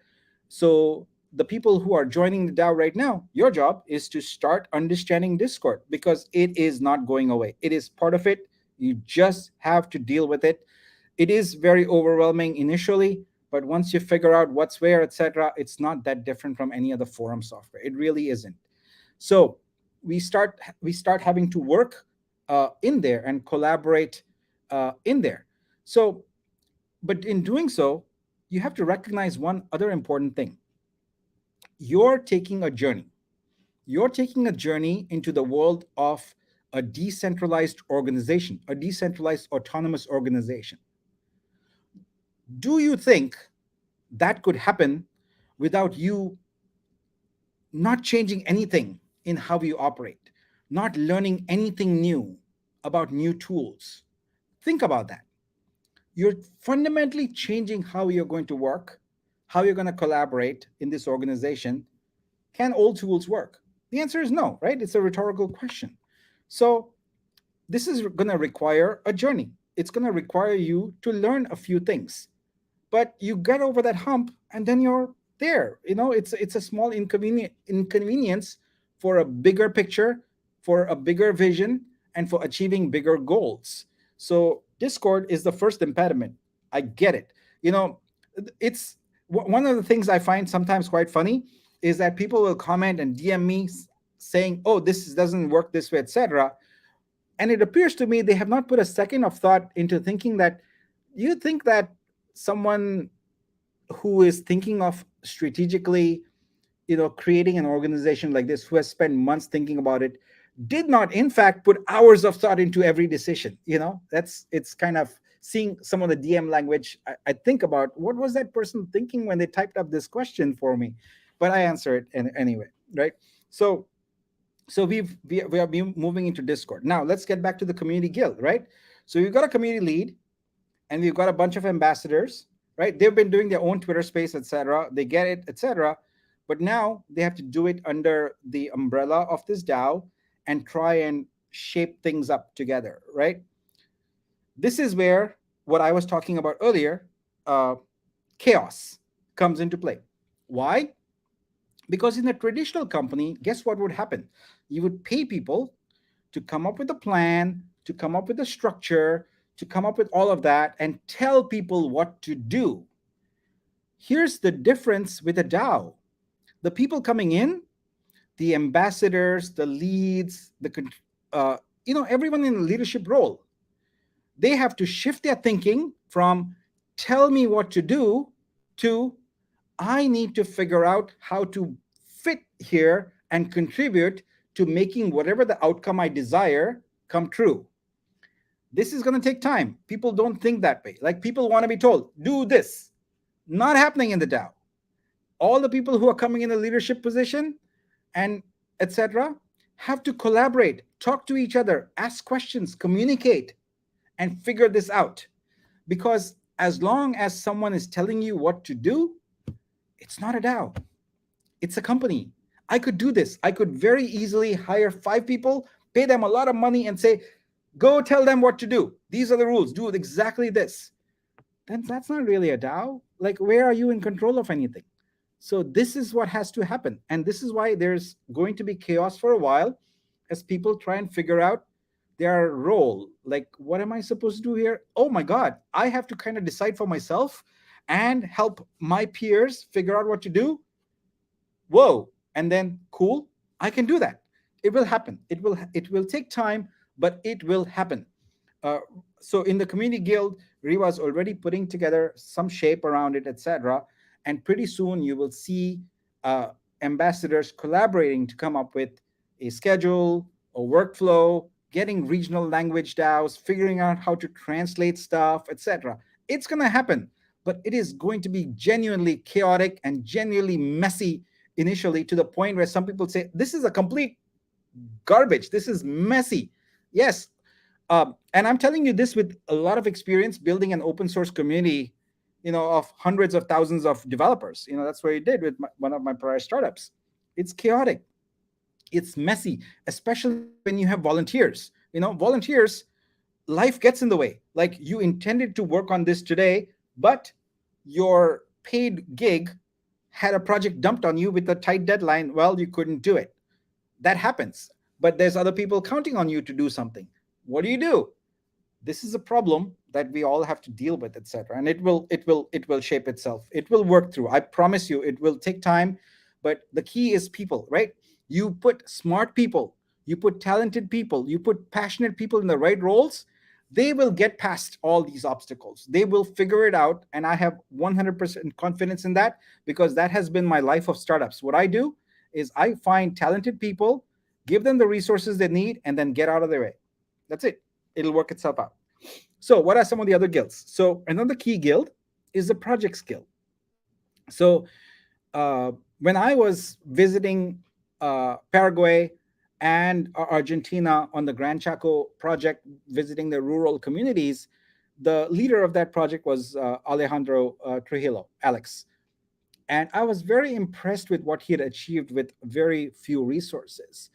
[SPEAKER 1] So the people who are joining the DAO right now, your job is to start understanding Discord, because it is not going away. It is part of it. You just have to deal with it. It is very overwhelming initially, but once you figure out what's where, etc., it's not that different from any other forum software. It really isn't. So we start having to work in there and collaborate in there. So, but in doing so, you have to recognize one other important thing. You're taking a journey. You're taking a journey into the world of a decentralized organization, a decentralized autonomous organization. Do you think that could happen without you not changing anything in how you operate, not learning anything new about new tools? Think about that. You're fundamentally changing how you're going to work, how you're going to collaborate in this organization. Can old tools work? The answer is no, right? It's a rhetorical question. So this is going to require a journey. It's going to require you to learn a few things, but you get over that hump, and then you're there. It's a small inconvenience for a bigger picture, for a bigger vision, and for achieving bigger goals. So Discord is the first impediment. I get it. It's one of the things I find sometimes quite funny is that people will comment and DM me saying, "Oh, this doesn't work this way," etc. And it appears to me they have not put a second of thought into thinking that you think that someone who is thinking of strategically, creating an organization like this, who has spent months thinking about it, did not in fact put hours of thought into every decision. It's kind of seeing some of the DM language. I think about, what was that person thinking when they typed up this question for me? But I answer it anyway, right? So we are moving into Discord. Now let's get back to the community guild, right? So we've got a community lead, and we've got a bunch of ambassadors, right? They've been doing their own Twitter space, etc. They get it, etc. But now they have to do it under the umbrella of this DAO and try and shape things up together, right? This is where what I was talking about earlier, chaos, comes into play. Why? Because in a traditional company, guess what would happen? You would pay people to come up with a plan, to come up with a structure, to come up with all of that and tell people what to do. Here's the difference with a DAO. The people coming in, the ambassadors, the leads, everyone in a leadership role, they have to shift their thinking from tell me what to do to I need to figure out how to fit here and contribute to making whatever the outcome I desire come true. This is going to take time. People don't think that way. Like, people want to be told, do this. Not happening in the DAO. All the people who are coming in a leadership position, and etc., have to collaborate, talk to each other, ask questions, communicate, and figure this out. Because as long as someone is telling you what to do, it's not a DAO, it's a company. I could do this. I could very easily hire 5 people, pay them a lot of money, and say, go tell them what to do. These are the rules. Do exactly this. Then that's not really a DAO. Like, where are you in control of anything? So, this is what has to happen. And this is why there's going to be chaos for a while as people try and figure out their role. Like, what am I supposed to do here? Oh my God, I have to kind of decide for myself and help my peers figure out what to do. Whoa. And then, cool, I can do that. It will happen. It will take time, but it will happen. uh, so in the community guild, Riva is already putting together some shape around it, etc. And pretty soon you will see uh, ambassadors collaborating to come up with a schedule, a workflow, getting regional language DAOs, figuring out how to translate stuff, etc. It's going to happen, but it is going to be genuinely chaotic and genuinely messy initially, to the point where some people say this is a complete garbage. This is messy. Yes, and I'm telling you this with a lot of experience building an open source community, of hundreds of thousands of developers. That's what I did with one of my prior startups. It's chaotic. It's messy, especially when you have volunteers. Volunteers, life gets in the way. Like, you intended to work on this today, but your paid gig had a project dumped on you with a tight deadline. Well, you couldn't do it. That happens. But there's other people counting on you to do something. What do? This is a problem that we all have to deal with, etc. And it will shape itself. It will work through. I promise you, it will take time. But the key is people, right? You put smart people, you put talented people, you put passionate people in the right roles, they will get past all these obstacles. They will figure it out. And I have 100% confidence in that, because that has been my life of startups. What I do is I find talented people, give them the resources they need, and then get out of their way. That's it. It'll work itself out. So, what are some of the other guilds? So, another key guild is the projects guild. So, when I was visiting Paraguay and Argentina on the Gran Chaco project, visiting the rural communities, the leader of that project was Alejandro Trujillo, Alex. And I was very impressed with what he had achieved with very few resources.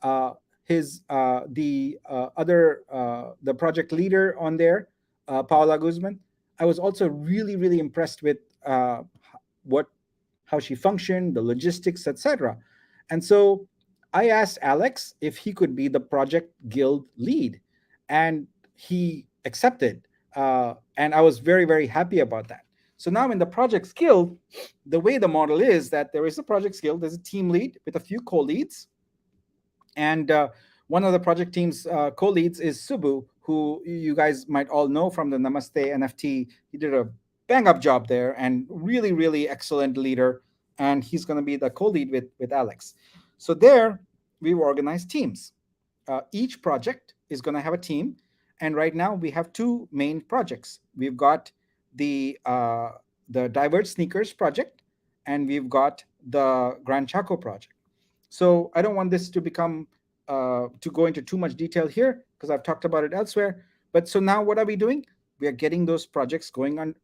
[SPEAKER 1] Uh, his the project leader on there, Paola Guzman. I was also really really impressed with what how she functioned, the logistics, etc. And so I asked Alex if he could be the project guild lead, and he accepted. And I was very very happy about that. So now in the project guild, the way the model is that there is a project guild, there's a team lead with a few co-leads, and one of the project team's co-leads is Subu, who you guys might all know from the Namaste NFT. He did a bang up job there and really, really excellent leader. And he's going to be the co-lead with Alex. So there, we organize teams. Each project is going to have a team. And right now, we have two main projects. We've got the Diverge Sneakers project, and we've got the Gran Chaco project. So I don't want this to become to go into too much detail here, because I've talked about it elsewhere. But so now what are we doing? We are getting those projects going on,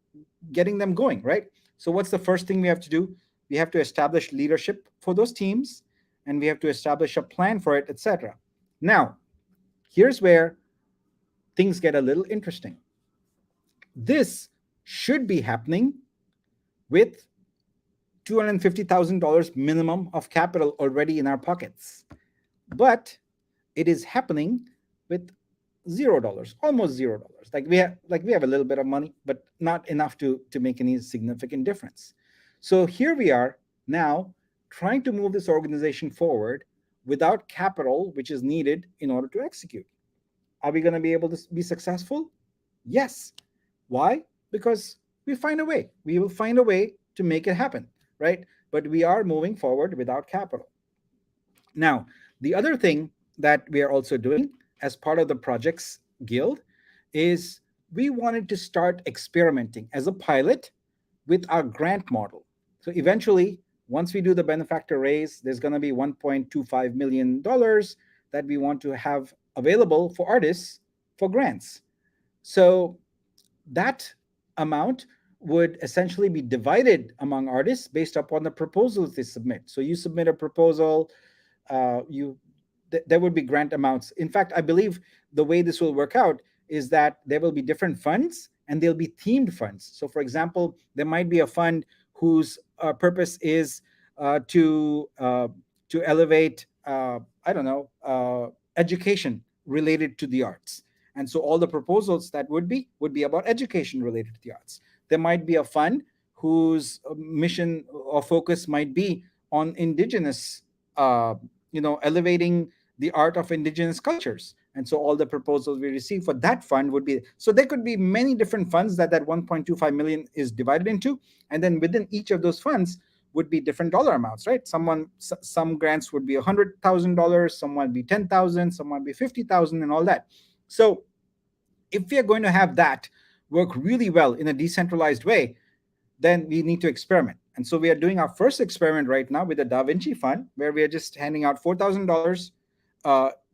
[SPEAKER 1] getting them going, right? So what's the first thing we have to do? We have to establish leadership for those teams, and we have to establish a plan for it, etc. Now, here's where things get a little interesting. This should be happening with $250,000 minimum of capital already in our pockets. But it is happening with $0, almost $0. Like we have a little bit of money, but not enough to make any significant difference. So here we are now trying to move this organization forward without capital, which is needed in order to execute. Are we going to be able to be successful? Yes. Why? Because we find a way. We will find a way to make it happen, right? But we are moving forward without capital. Now, the other thing that we are also doing as part of the projects guild is we wanted to start experimenting as a pilot with our grant model. So eventually,
[SPEAKER 2] Once we do the benefactor raise, there's going to be $1.25 million that we want to have available for artists for grants. So that amount would essentially be divided among artists based upon the proposals they submit. So you submit a proposal, you there would be grant amounts. In fact, I believe the way this will work out is that there will be different funds and there'll be themed funds. So, for example, there might be a fund whose purpose is to elevate, I don't know, education related to the arts. And so all the proposals that would be about education related to the arts. There might be a fund whose mission or focus might be on indigenous, elevating the art of indigenous cultures. And so all the proposals we receive for that fund would be, so there could be many different funds that 1.25 million is divided into. And then within each of those funds would be different dollar amounts, right? Some grants would be $100,000, some might be 10,000, some might be 50,000, and all that. So if we are going to have that work really well in a decentralized way, then we need to experiment. And so we are doing our first experiment right now with the Da Vinci Fund, where we are just handing out $4,000,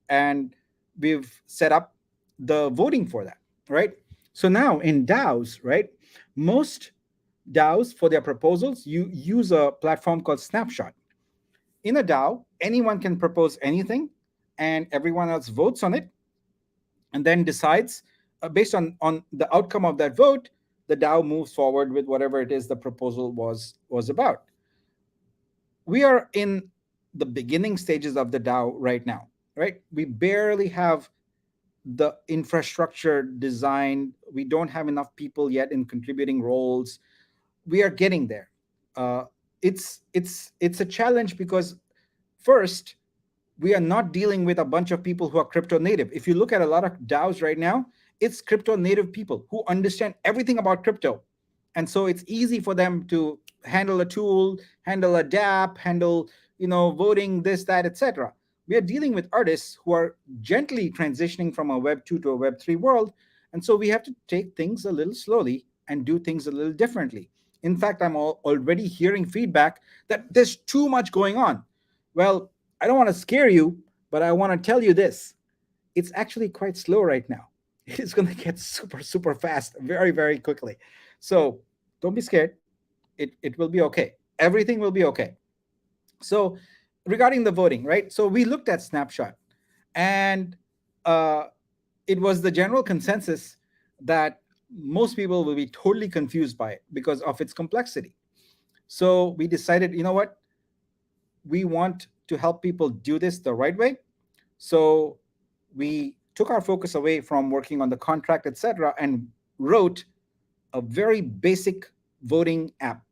[SPEAKER 2] and we've set up the voting for that, right? So now in DAOs, right, most DAOs for their proposals, you use a platform called Snapshot. In a DAO, anyone can propose anything, and everyone else votes on it, and then decides based on the outcome of that vote, the DAO moves forward with whatever it is the proposal was about. We are in the beginning stages of the DAO right now, right? We barely have the infrastructure designed. We don't have enough people yet in contributing roles. We are getting there. Uh, it's a challenge because first, we are not dealing with a bunch of people who are crypto native. If you look at a lot of DAOs right now, it's crypto native people who understand everything about crypto. And so it's easy for them to handle a tool, handle a dApp, handle, voting, this, that, etc. We are dealing with artists who are gently transitioning from a Web 2 to a Web 3 world. And so we have to take things a little slowly and do things a little differently. In fact, I'm already hearing feedback that there's too much going on. Well, I don't want to scare you, but I want to tell you this. It's actually quite slow right now. It's going to get super, super fast very, very quickly. So don't be scared. It will be okay. Everything will be okay. So, regarding the voting, right? So, we looked at Snapshot, and uh, it was the general consensus that most people will be totally confused by it because of its complexity. So, we decided, you know what? We want to help people do this the right way. So we took our focus away from working on the contract, etc., and wrote a very basic voting app.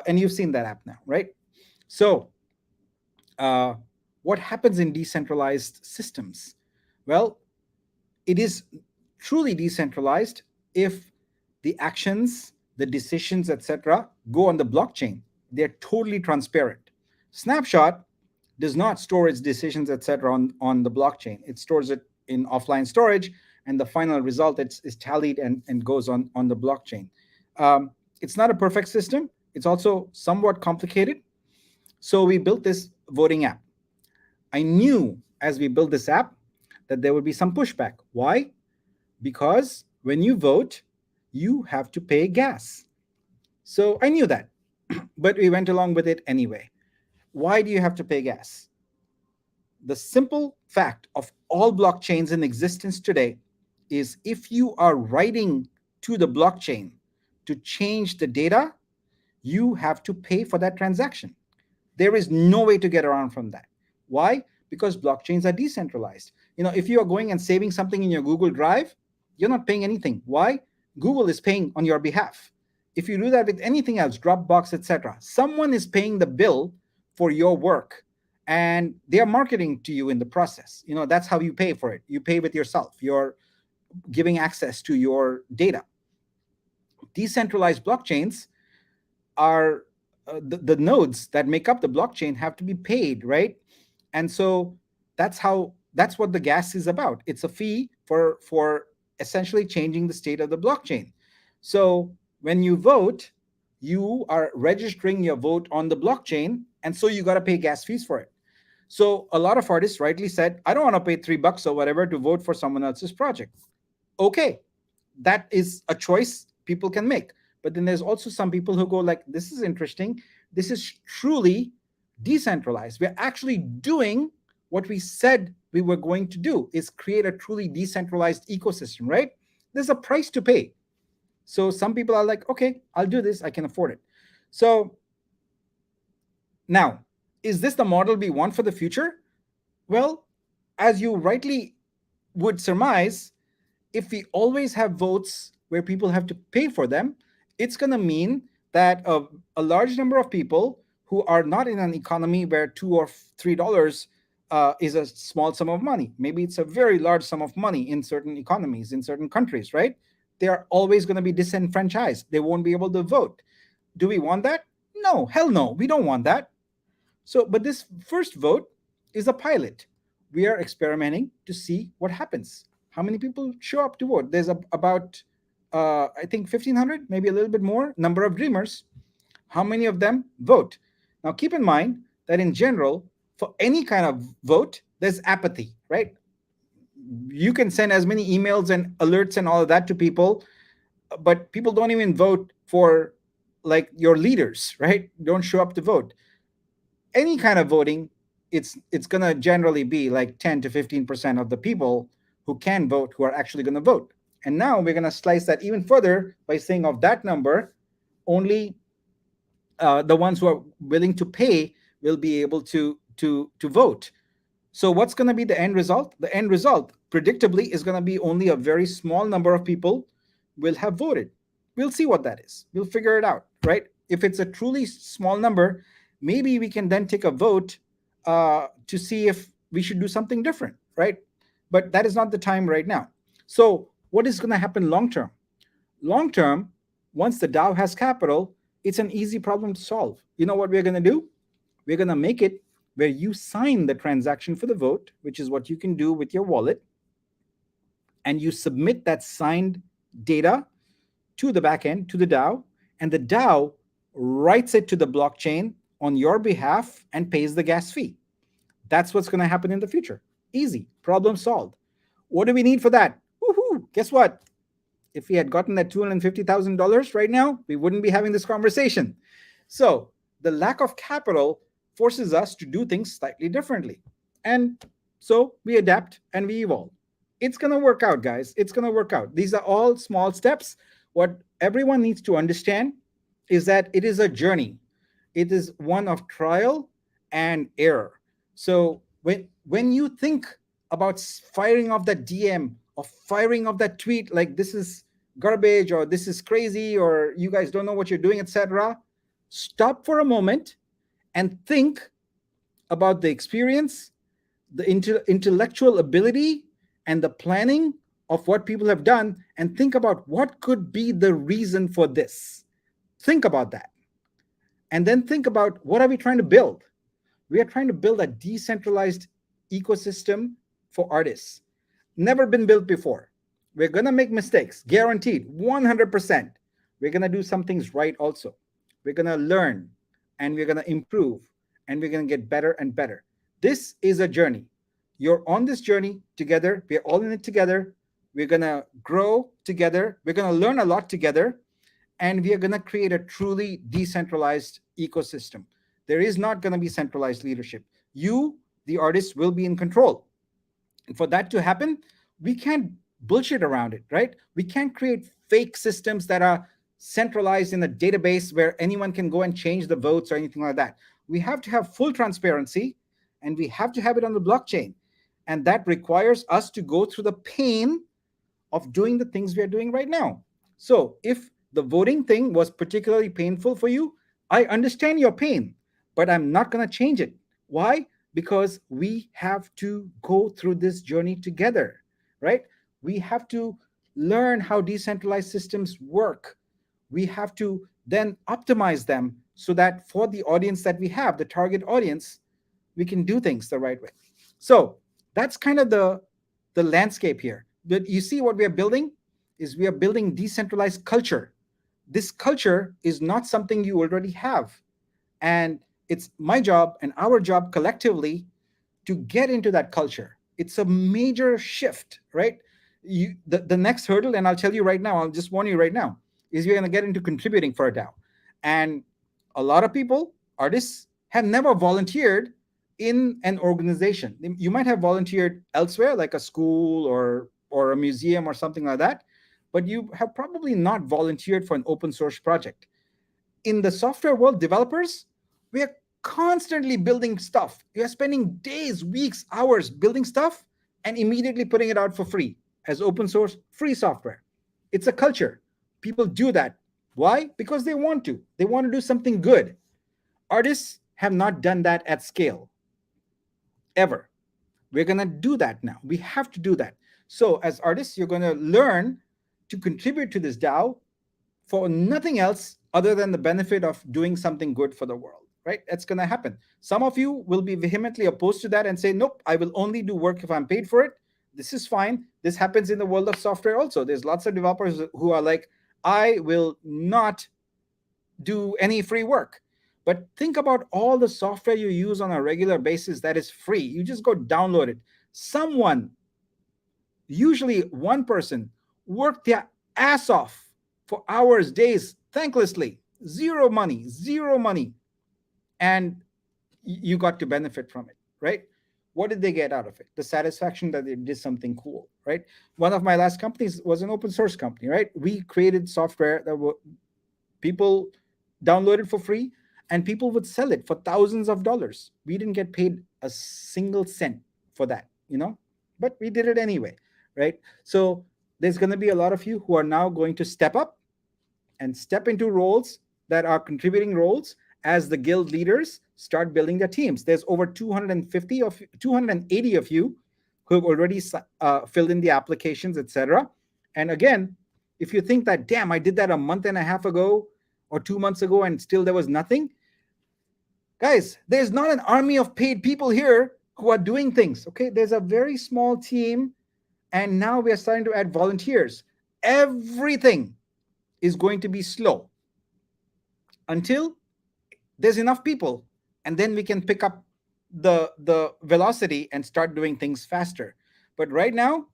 [SPEAKER 2] And you've seen that app now, right? So, uh, what happens in decentralized systems? Well, it is truly decentralized if the actions, the decisions, etc., go on the blockchain. They're totally transparent. Snapshot does not store its decisions, etc., on the blockchain. It stores it in offline storage, and the final result is tallied and goes on the blockchain. It's not a perfect system. It's also somewhat complicated. So we built this voting app. I knew as we built this app that there would be some pushback. Why? Because when you vote, you have to pay gas. So I knew that, but we went along with it anyway. Why do you have to pay gas? The simple fact of all blockchains in existence today is if you are writing to the blockchain to change the data, you have to pay for that transaction. There is no way to get around from that. Why? Because blockchains are decentralized. If you are going and saving something in your Google Drive, you're not paying anything. Why? Google is paying on your behalf. If you do that with anything else, Dropbox, etc., someone is paying the bill for your work, and they are marketing to you in the process. That's how you pay for it. You pay with yourself. You're giving access to your data. Decentralized blockchains are the nodes that make up the blockchain have to be paid, right? And so that's what the gas is about. It's a fee for essentially changing the state of the blockchain. So when you vote, you are registering your vote on the blockchain, and so you got to pay gas fees for it. So a lot of artists rightly said, I don't want to pay $3 or whatever to vote for someone else's project. Okay, that is a choice people can make. But then there's also some people who go like, this is interesting. This is truly decentralized. We're actually doing what we said we were going to do, is create a truly decentralized ecosystem, right? There's a price to pay. So some people are like, okay, I'll do this. I can afford it. So now, is this the model we want for the future? Well, as you rightly would surmise, if we always have votes where people have to pay for them, it's going to mean that a large number of people who are not in an economy where $2 or $3 is a small sum of money. Maybe it's a very large sum of money in certain economies, in certain countries, right? They are always going to be disenfranchised. They won't be able to vote. Do we want that? No, hell no, we don't want that. So, but this first vote is a pilot. We are experimenting to see what happens. How many people show up to vote? There's about, I think, 1,500, maybe a little bit more, number of dreamers. How many of them vote? Now, keep in mind that in general, for any kind of vote, there's apathy, right? You can send as many emails and alerts and all of that to people, but people don't even vote for like your leaders, right? Don't show up to vote. Any kind of voting, it's going to generally be like 10 to 15% of the people who can vote who are actually going to vote. And now we're going to slice that even further by saying of that number, only the ones who are willing to pay will be able to vote. So what's going to be the end result? The end result, predictably, is going to be only a very small number of people will have voted. We'll see what that is. We'll figure it out, right? If it's a truly small number, maybe we can then take a vote to see if we should do something different, right? But that is not the time right now. So what is going to happen long term? Long term, once the DAO has capital, it's an easy problem to solve. You know what we're going to do? We're going to make it where you sign the transaction for the vote, which is what you can do with your wallet, and you submit that signed data to the backend, to the DAO, and the DAO writes it to the blockchain on your behalf and pays the gas fee. That's what's going to happen in the future. Easy, problem solved. What do we need for that? Woohoo! Guess what? If we had gotten that $250,000 right now, we wouldn't be having this conversation. So the lack of capital forces us to do things slightly differently. And so we adapt and we evolve. It's going to work out, guys. It's going to work out. These are all small steps. What everyone needs to understand is that it is a journey. It is one of trial and error. So when you think about firing off that DM or firing off that tweet like this is garbage or this is crazy or you guys don't know what you're doing, etc., stop for a moment and think about the experience, the intellectual ability, and the planning of what people have done, and think about what could be the reason for this. Think about that. And then think about, what are we trying to build? We are trying to build a decentralized ecosystem for artists. Never been built before. We're going to make mistakes, guaranteed, 100%. We're going to do some things right also. We're going to learn, and we're going to improve, and we're going to get better and better. This is a journey. You're on this journey together. We're all in it together. We're going to grow together. We're going to learn a lot together. And we are going to create a truly decentralized ecosystem. There is not going to be centralized leadership. You, the artist, will be in control. And for that to happen, we can't bullshit around it, right? We can't create fake systems that are centralized in a database where anyone can go and change the votes or anything like that. We have to have full transparency, and we have to have it on the blockchain. And that requires us to go through the pain of doing the things we are doing right now. So if the voting thing was particularly painful for you, I understand your pain, but I'm not going to change it. Why? Because we have to go through this journey together, right? We have to learn how decentralized systems work. We have to then optimize them so that for the audience that we have, the target audience, we can do things the right way. So that's kind of the landscape here. But you see what we are building is we are building decentralized culture. this culture is not something you already have. And it's my job and our job collectively to get into that culture. It's a major shift, right? The next hurdle, and I'll tell you right now, I'll just warn you right now, is you're going to get into contributing for a DAO. And a lot of people, artists, have never volunteered in an organization. You might have volunteered elsewhere, like a school or a museum or something like that, but you have probably not volunteered for an open source project. In the software world, developers, we are constantly building stuff. We are spending days, weeks, hours building stuff and immediately putting it out for free as open source free software. It's a culture. People do that. Why? Because they want to. They want to do something good. Artists have not done that at scale ever. We're going to do that now. We have to do that. So, as artists, you're going to learn to contribute to this DAO for nothing else other than the benefit of doing something good for the world, right? That's going to happen. Some of you will be vehemently opposed to that and say, nope, I will only do work if I'm paid for it. This is fine. This happens in the world of software also. There's lots of developers who are like, I will not do any free work. But think about all the software you use on a regular basis that is free. You just go download it. Someone, usually one person, worked their ass off for hours, days, thanklessly, zero money, and you got to benefit from it, right? What did they get out of it? The satisfaction that they did something cool, right? One of my last companies was an open source company, right? We created software that people downloaded for free, and people would sell it for thousands of dollars. We didn't get paid a single cent for that, but we did it anyway, right? So there's going to be a lot of you who are now going to step up and step into roles that are contributing roles as the guild leaders start building their teams. There's over 280 of you who have already filled in the applications, etc. And again, if you think that, damn, I did that a month and a half ago or 2 months ago and still there was nothing, guys, there's not an army of paid people here who are doing things, okay? There's a very small team, and now we are starting to add volunteers. Everything is going to be slow until there's enough people, and then we can pick up the velocity and start doing things faster. But right now,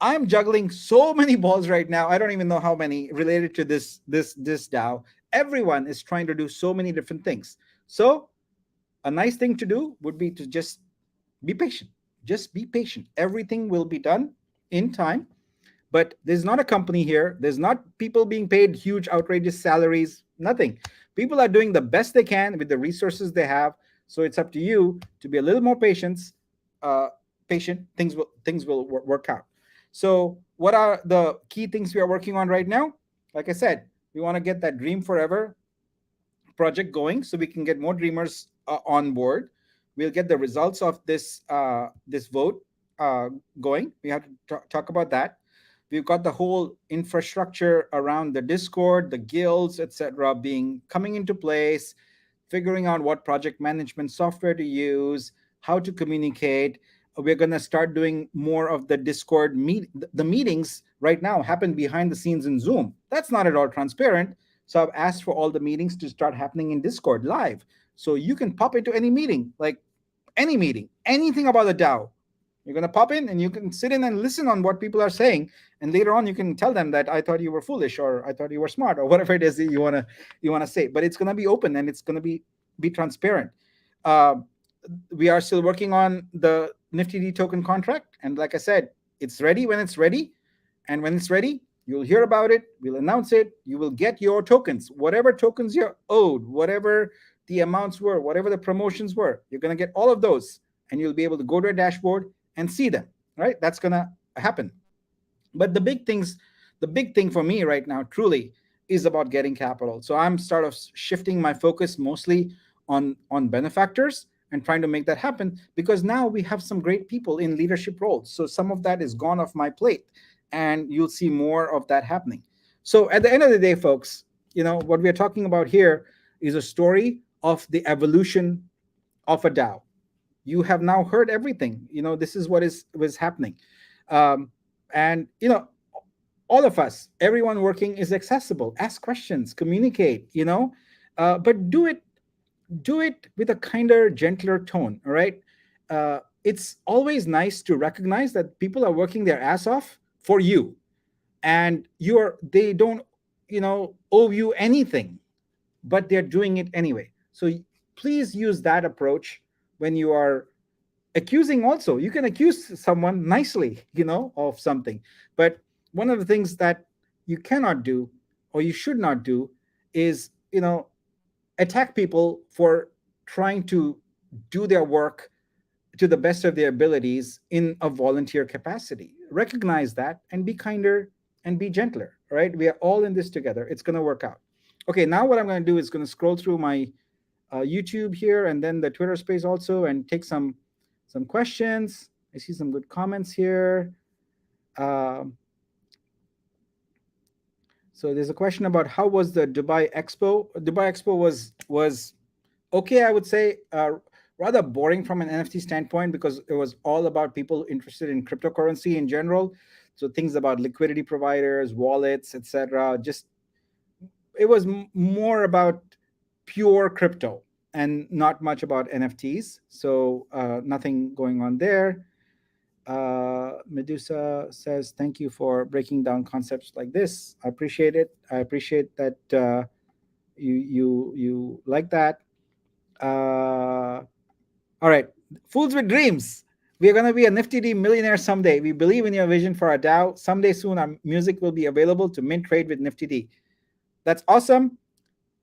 [SPEAKER 2] I'm juggling so many balls right now. I don't even know how many related to this DAO. Everyone is trying to do so many different things. So a nice thing to do would be to just be patient. Just be patient. Everything will be done in time. But there's not a company here. There's not people being paid huge, outrageous salaries. Nothing. People are doing the best they can with the resources they have. So it's up to you to be a little more patient. Things will work out. So what are the key things we are working on right now? Like I said, we want to get that Dream Forever project going so we can get more dreamers on board. We'll get the results of this vote going. We have to talk about that. We've got the whole infrastructure around the Discord, the guilds, etc., coming into place, figuring out what project management software to use, how to communicate. We're going to start doing more of the Discord the meetings right now happen behind the scenes in Zoom. That's not at all transparent. So I've asked for all the meetings to start happening in Discord live. So you can pop into any meeting, like any meeting, anything about the DAO. You're going to pop in and you can sit in and listen on what people are saying. And later on, you can tell them that I thought you were foolish, or I thought you were smart, or whatever it is that you want to say. But it's going to be open and it's going to be transparent. We are still working on the NiftyD token contract. And like I said, it's ready when it's ready. And when it's ready, you'll hear about it. We'll announce it. You will get your tokens, whatever tokens you're owed, whatever the amounts were, whatever the promotions were. You're going to get all of those. And you'll be able to go to a dashboard and see them, right? That's going to happen. But the big thing for me right now, truly, is about getting capital. So I'm sort of shifting my focus mostly on benefactors and trying to make that happen, because now we have some great people in leadership roles. So some of that is gone off my plate, and you'll see more of that happening. So at the end of the day, folks, what we are talking about here is a story of the evolution of a DAO. You have now heard everything. This is what was happening. And all of us, everyone working is accessible. Ask questions, communicate, but do it with a kinder, gentler tone. All right. It's always nice to recognize that people are working their ass off for you, and they don't, owe you anything, but they're doing it anyway. So please use that approach when you are accusing. Also, you can accuse someone nicely, of something, but one of the things that you cannot do, or you should not do, is, attack people for trying to do their work to the best of their abilities in a volunteer capacity. Recognize that and be kinder and be gentler. All right, we are all in this together. It's going to work out. Okay, now what I'm going to do is going to scroll through my YouTube here, and then the Twitter space also, and take some questions. I see some good comments here. Um, so there's a question about how was the Dubai Expo. Dubai Expo was okay, I would say. Rather boring from an NFT standpoint, because it was all about people interested in cryptocurrency in general. So things about liquidity providers, wallets, etc. Just it was more about pure crypto and not much about NFTs. So nothing going on there. Medusa says, "Thank you for breaking down concepts like this. I appreciate it. I appreciate that you like that." All right, fools with dreams. We are going to be a Nifty D millionaire someday. We believe in your vision for our DAO. Someday soon, our music will be available to mint trade with Nifty D. That's awesome.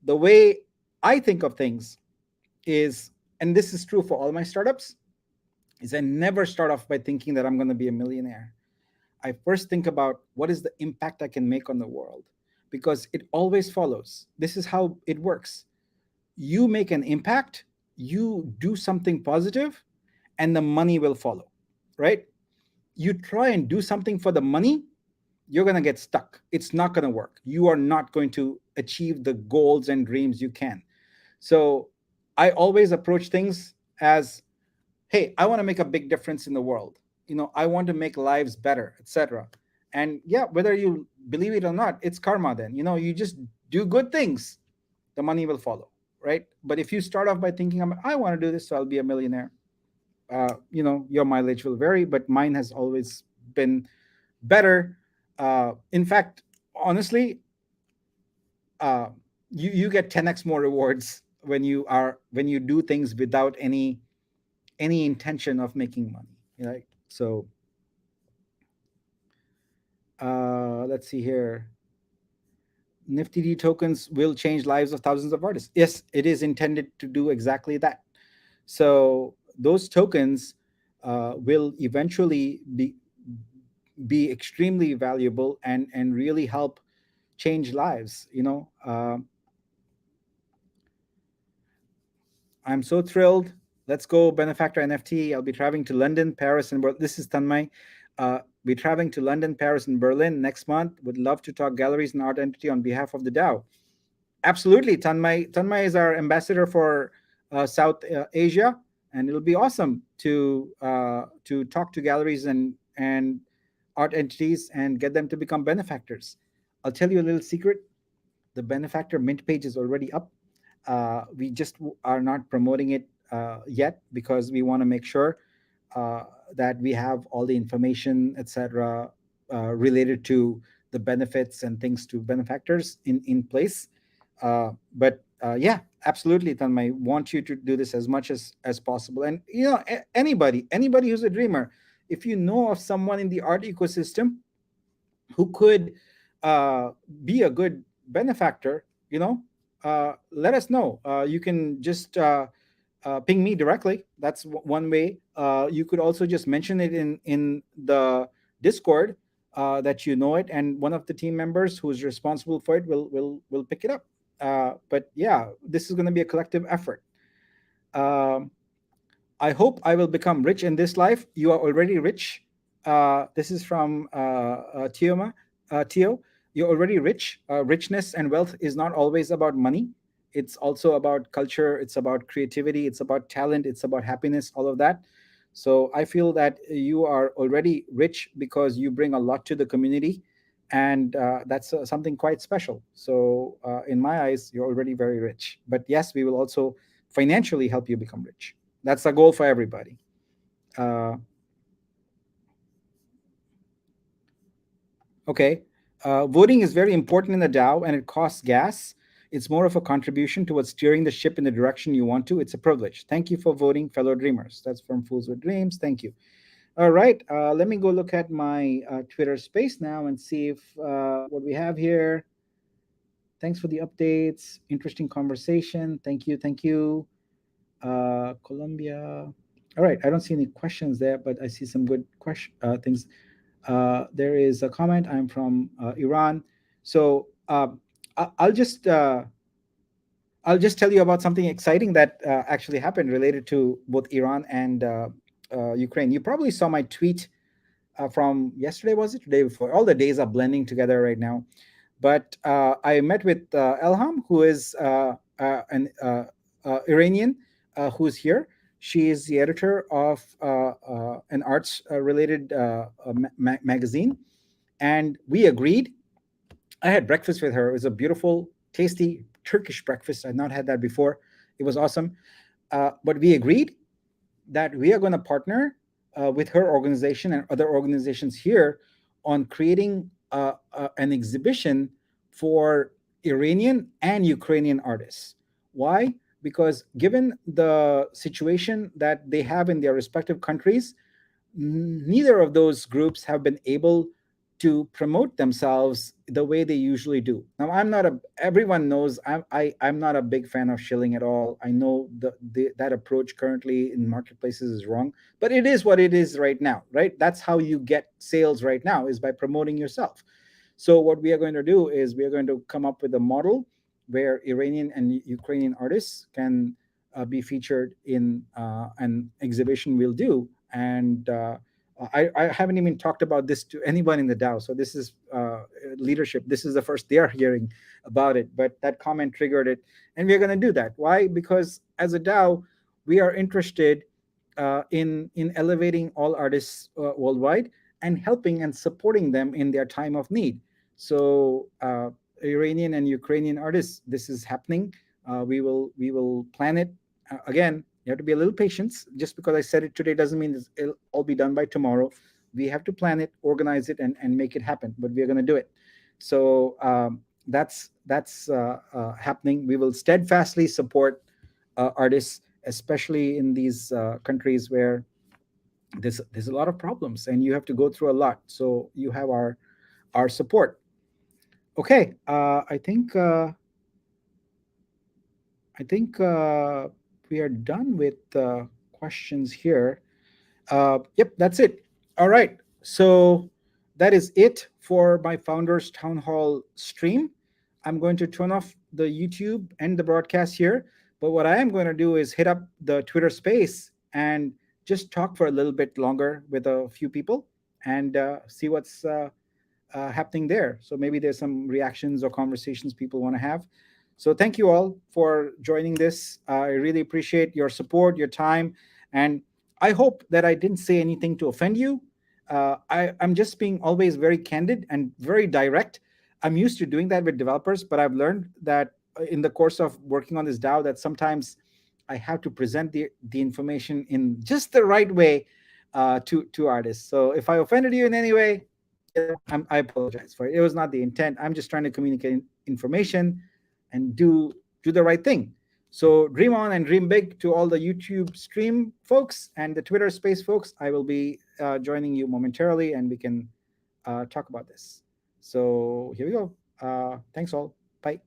[SPEAKER 2] The way I think of things is, and this is true for all my startups, is I never start off by thinking that I'm going to be a millionaire. I first think about what is the impact I can make on the world, because it always follows. This is how it works. You make an impact, you do something positive, and the money will follow, right? You try and do something for the money, you're going to get stuck. It's not going to work. You are not going to achieve the goals and dreams you can. So I always approach things as, hey, I want to make a big difference in the world. I want to make lives better, etc. And yeah, whether you believe it or not, it's karma then. You just do good things, the money will follow, right? But if you start off by thinking, I want to do this, so I'll be a millionaire, your mileage will vary, but mine has always been better. In fact, honestly, uh, you get 10x more rewards when you do things without any intention of making money, right? So let's see here. Nifty D tokens will change lives of thousands of artists. Yes, it is intended to do exactly that. So those tokens will eventually be extremely valuable and really help change lives. I'm so thrilled. Let's go, Benefactor NFT. I'll be traveling to London, Paris, and this is Tanmay. Be traveling to London, Paris, and Berlin next month. Would love to talk galleries and art entity on behalf of the DAO. Absolutely, Tanmay. Tanmay is our ambassador for South Asia, and it'll be awesome to talk to galleries and art entities and get them to become benefactors. I'll tell you a little secret. The benefactor mint page is already up. We just are not promoting it yet, because we want to make sure that we have all the information, etc., related to the benefits and things to benefactors in place. But yeah, absolutely, Tanmay, want you to do this as much as possible. And anybody who's a dreamer, if you know of someone in the art ecosystem who could uh, be a good benefactor, let us know. You can just ping me directly. That's one way. You could also just mention it in the Discord, that you know it, and one of the team members who's responsible for it will pick it up. But yeah, this is going to be a collective effort. Um, I hope I will become rich in this life. You are already rich. This is from Tio. You're already rich. Richness and wealth is not always about money. It's also about culture. It's about creativity. It's about talent. It's about happiness, all of that. So I feel that you are already rich because you bring a lot to the community. and that's something quite special. So in my eyes, you're already very rich. But yes, we will also financially help you become rich. That's the goal for everybody. uh, Okay. Voting is very important in the DAO and it costs gas. It's more of a contribution towards steering the ship in the direction you want to. It's a privilege. Thank you for voting, fellow dreamers. That's from Fools with Dreams. Thank you. All right. Let me go look at my Twitter space now and see if what we have here. Thanks for the updates. Interesting conversation. Thank you. Thank you. Colombia. All right. I don't see any questions there, but I see some good things. There is a comment. I'm from Iran. So I'll just tell you about something exciting that actually happened related to both Iran and Ukraine. You probably saw my tweet from yesterday, was it? Day before. All the days are blending together right now. But I met with Elham, who is an Iranian who's here. She is the editor of an arts related magazine. And we agreed. I had breakfast with her. It was a beautiful, tasty Turkish breakfast. I'd not had that before. It was awesome. But we agreed that we are going to partner with her organization and other organizations here on creating an exhibition for Iranian and Ukrainian artists. Why? Because given the situation that they have in their respective countries, neither of those groups have been able to promote themselves the way they usually do. Now, everyone knows I'm not a big fan of shilling at all. I know that approach currently in marketplaces is wrong, but it is what it is right now, right? That's how you get sales right now, is by promoting yourself. So what we are going to do is we are going to come up with a model where Iranian and Ukrainian artists can be featured in an exhibition we'll do. And I haven't even talked about this to anyone in the DAO. So this is leadership. This is the first they are hearing about it. But that comment triggered it, and we're going to do that. Why? Because as a DAO, we are interested in elevating all artists worldwide and helping and supporting them in their time of need. So Iranian and Ukrainian artists, this is happening. We will plan it again. You have to be a little patient. Just because I said it today doesn't mean it'll all be done by tomorrow. We have to plan it, organize it, and make it happen. But we are going to do it. So that's happening. We will steadfastly support artists, especially in these countries where there's a lot of problems, and you have to go through a lot. So you have our support. Okay, I think we are done with questions here. Yep, that's it. All right. So that is it for my Founders Town Hall stream. I'm going to turn off the YouTube and the broadcast here. But what I am going to do is hit up the Twitter space and just talk for a little bit longer with a few people and see what's happening there. So maybe there's some reactions or conversations people want to have. So thank you all for joining this. I really appreciate your support, your time, and I hope that I didn't say anything to offend you. I'm just being always very candid and very direct. I'm used to doing that with developers, but I've learned that in the course of working on this DAO that sometimes I have to present the information in just the right way to artists. So if I offended you in any way, I apologize for it. It was not the intent. I'm just trying to communicate information and do the right thing. So dream on and dream big to all the YouTube stream folks and the Twitter space folks. I will be joining you momentarily, and we can talk about this. So here we go. Thanks all. Bye.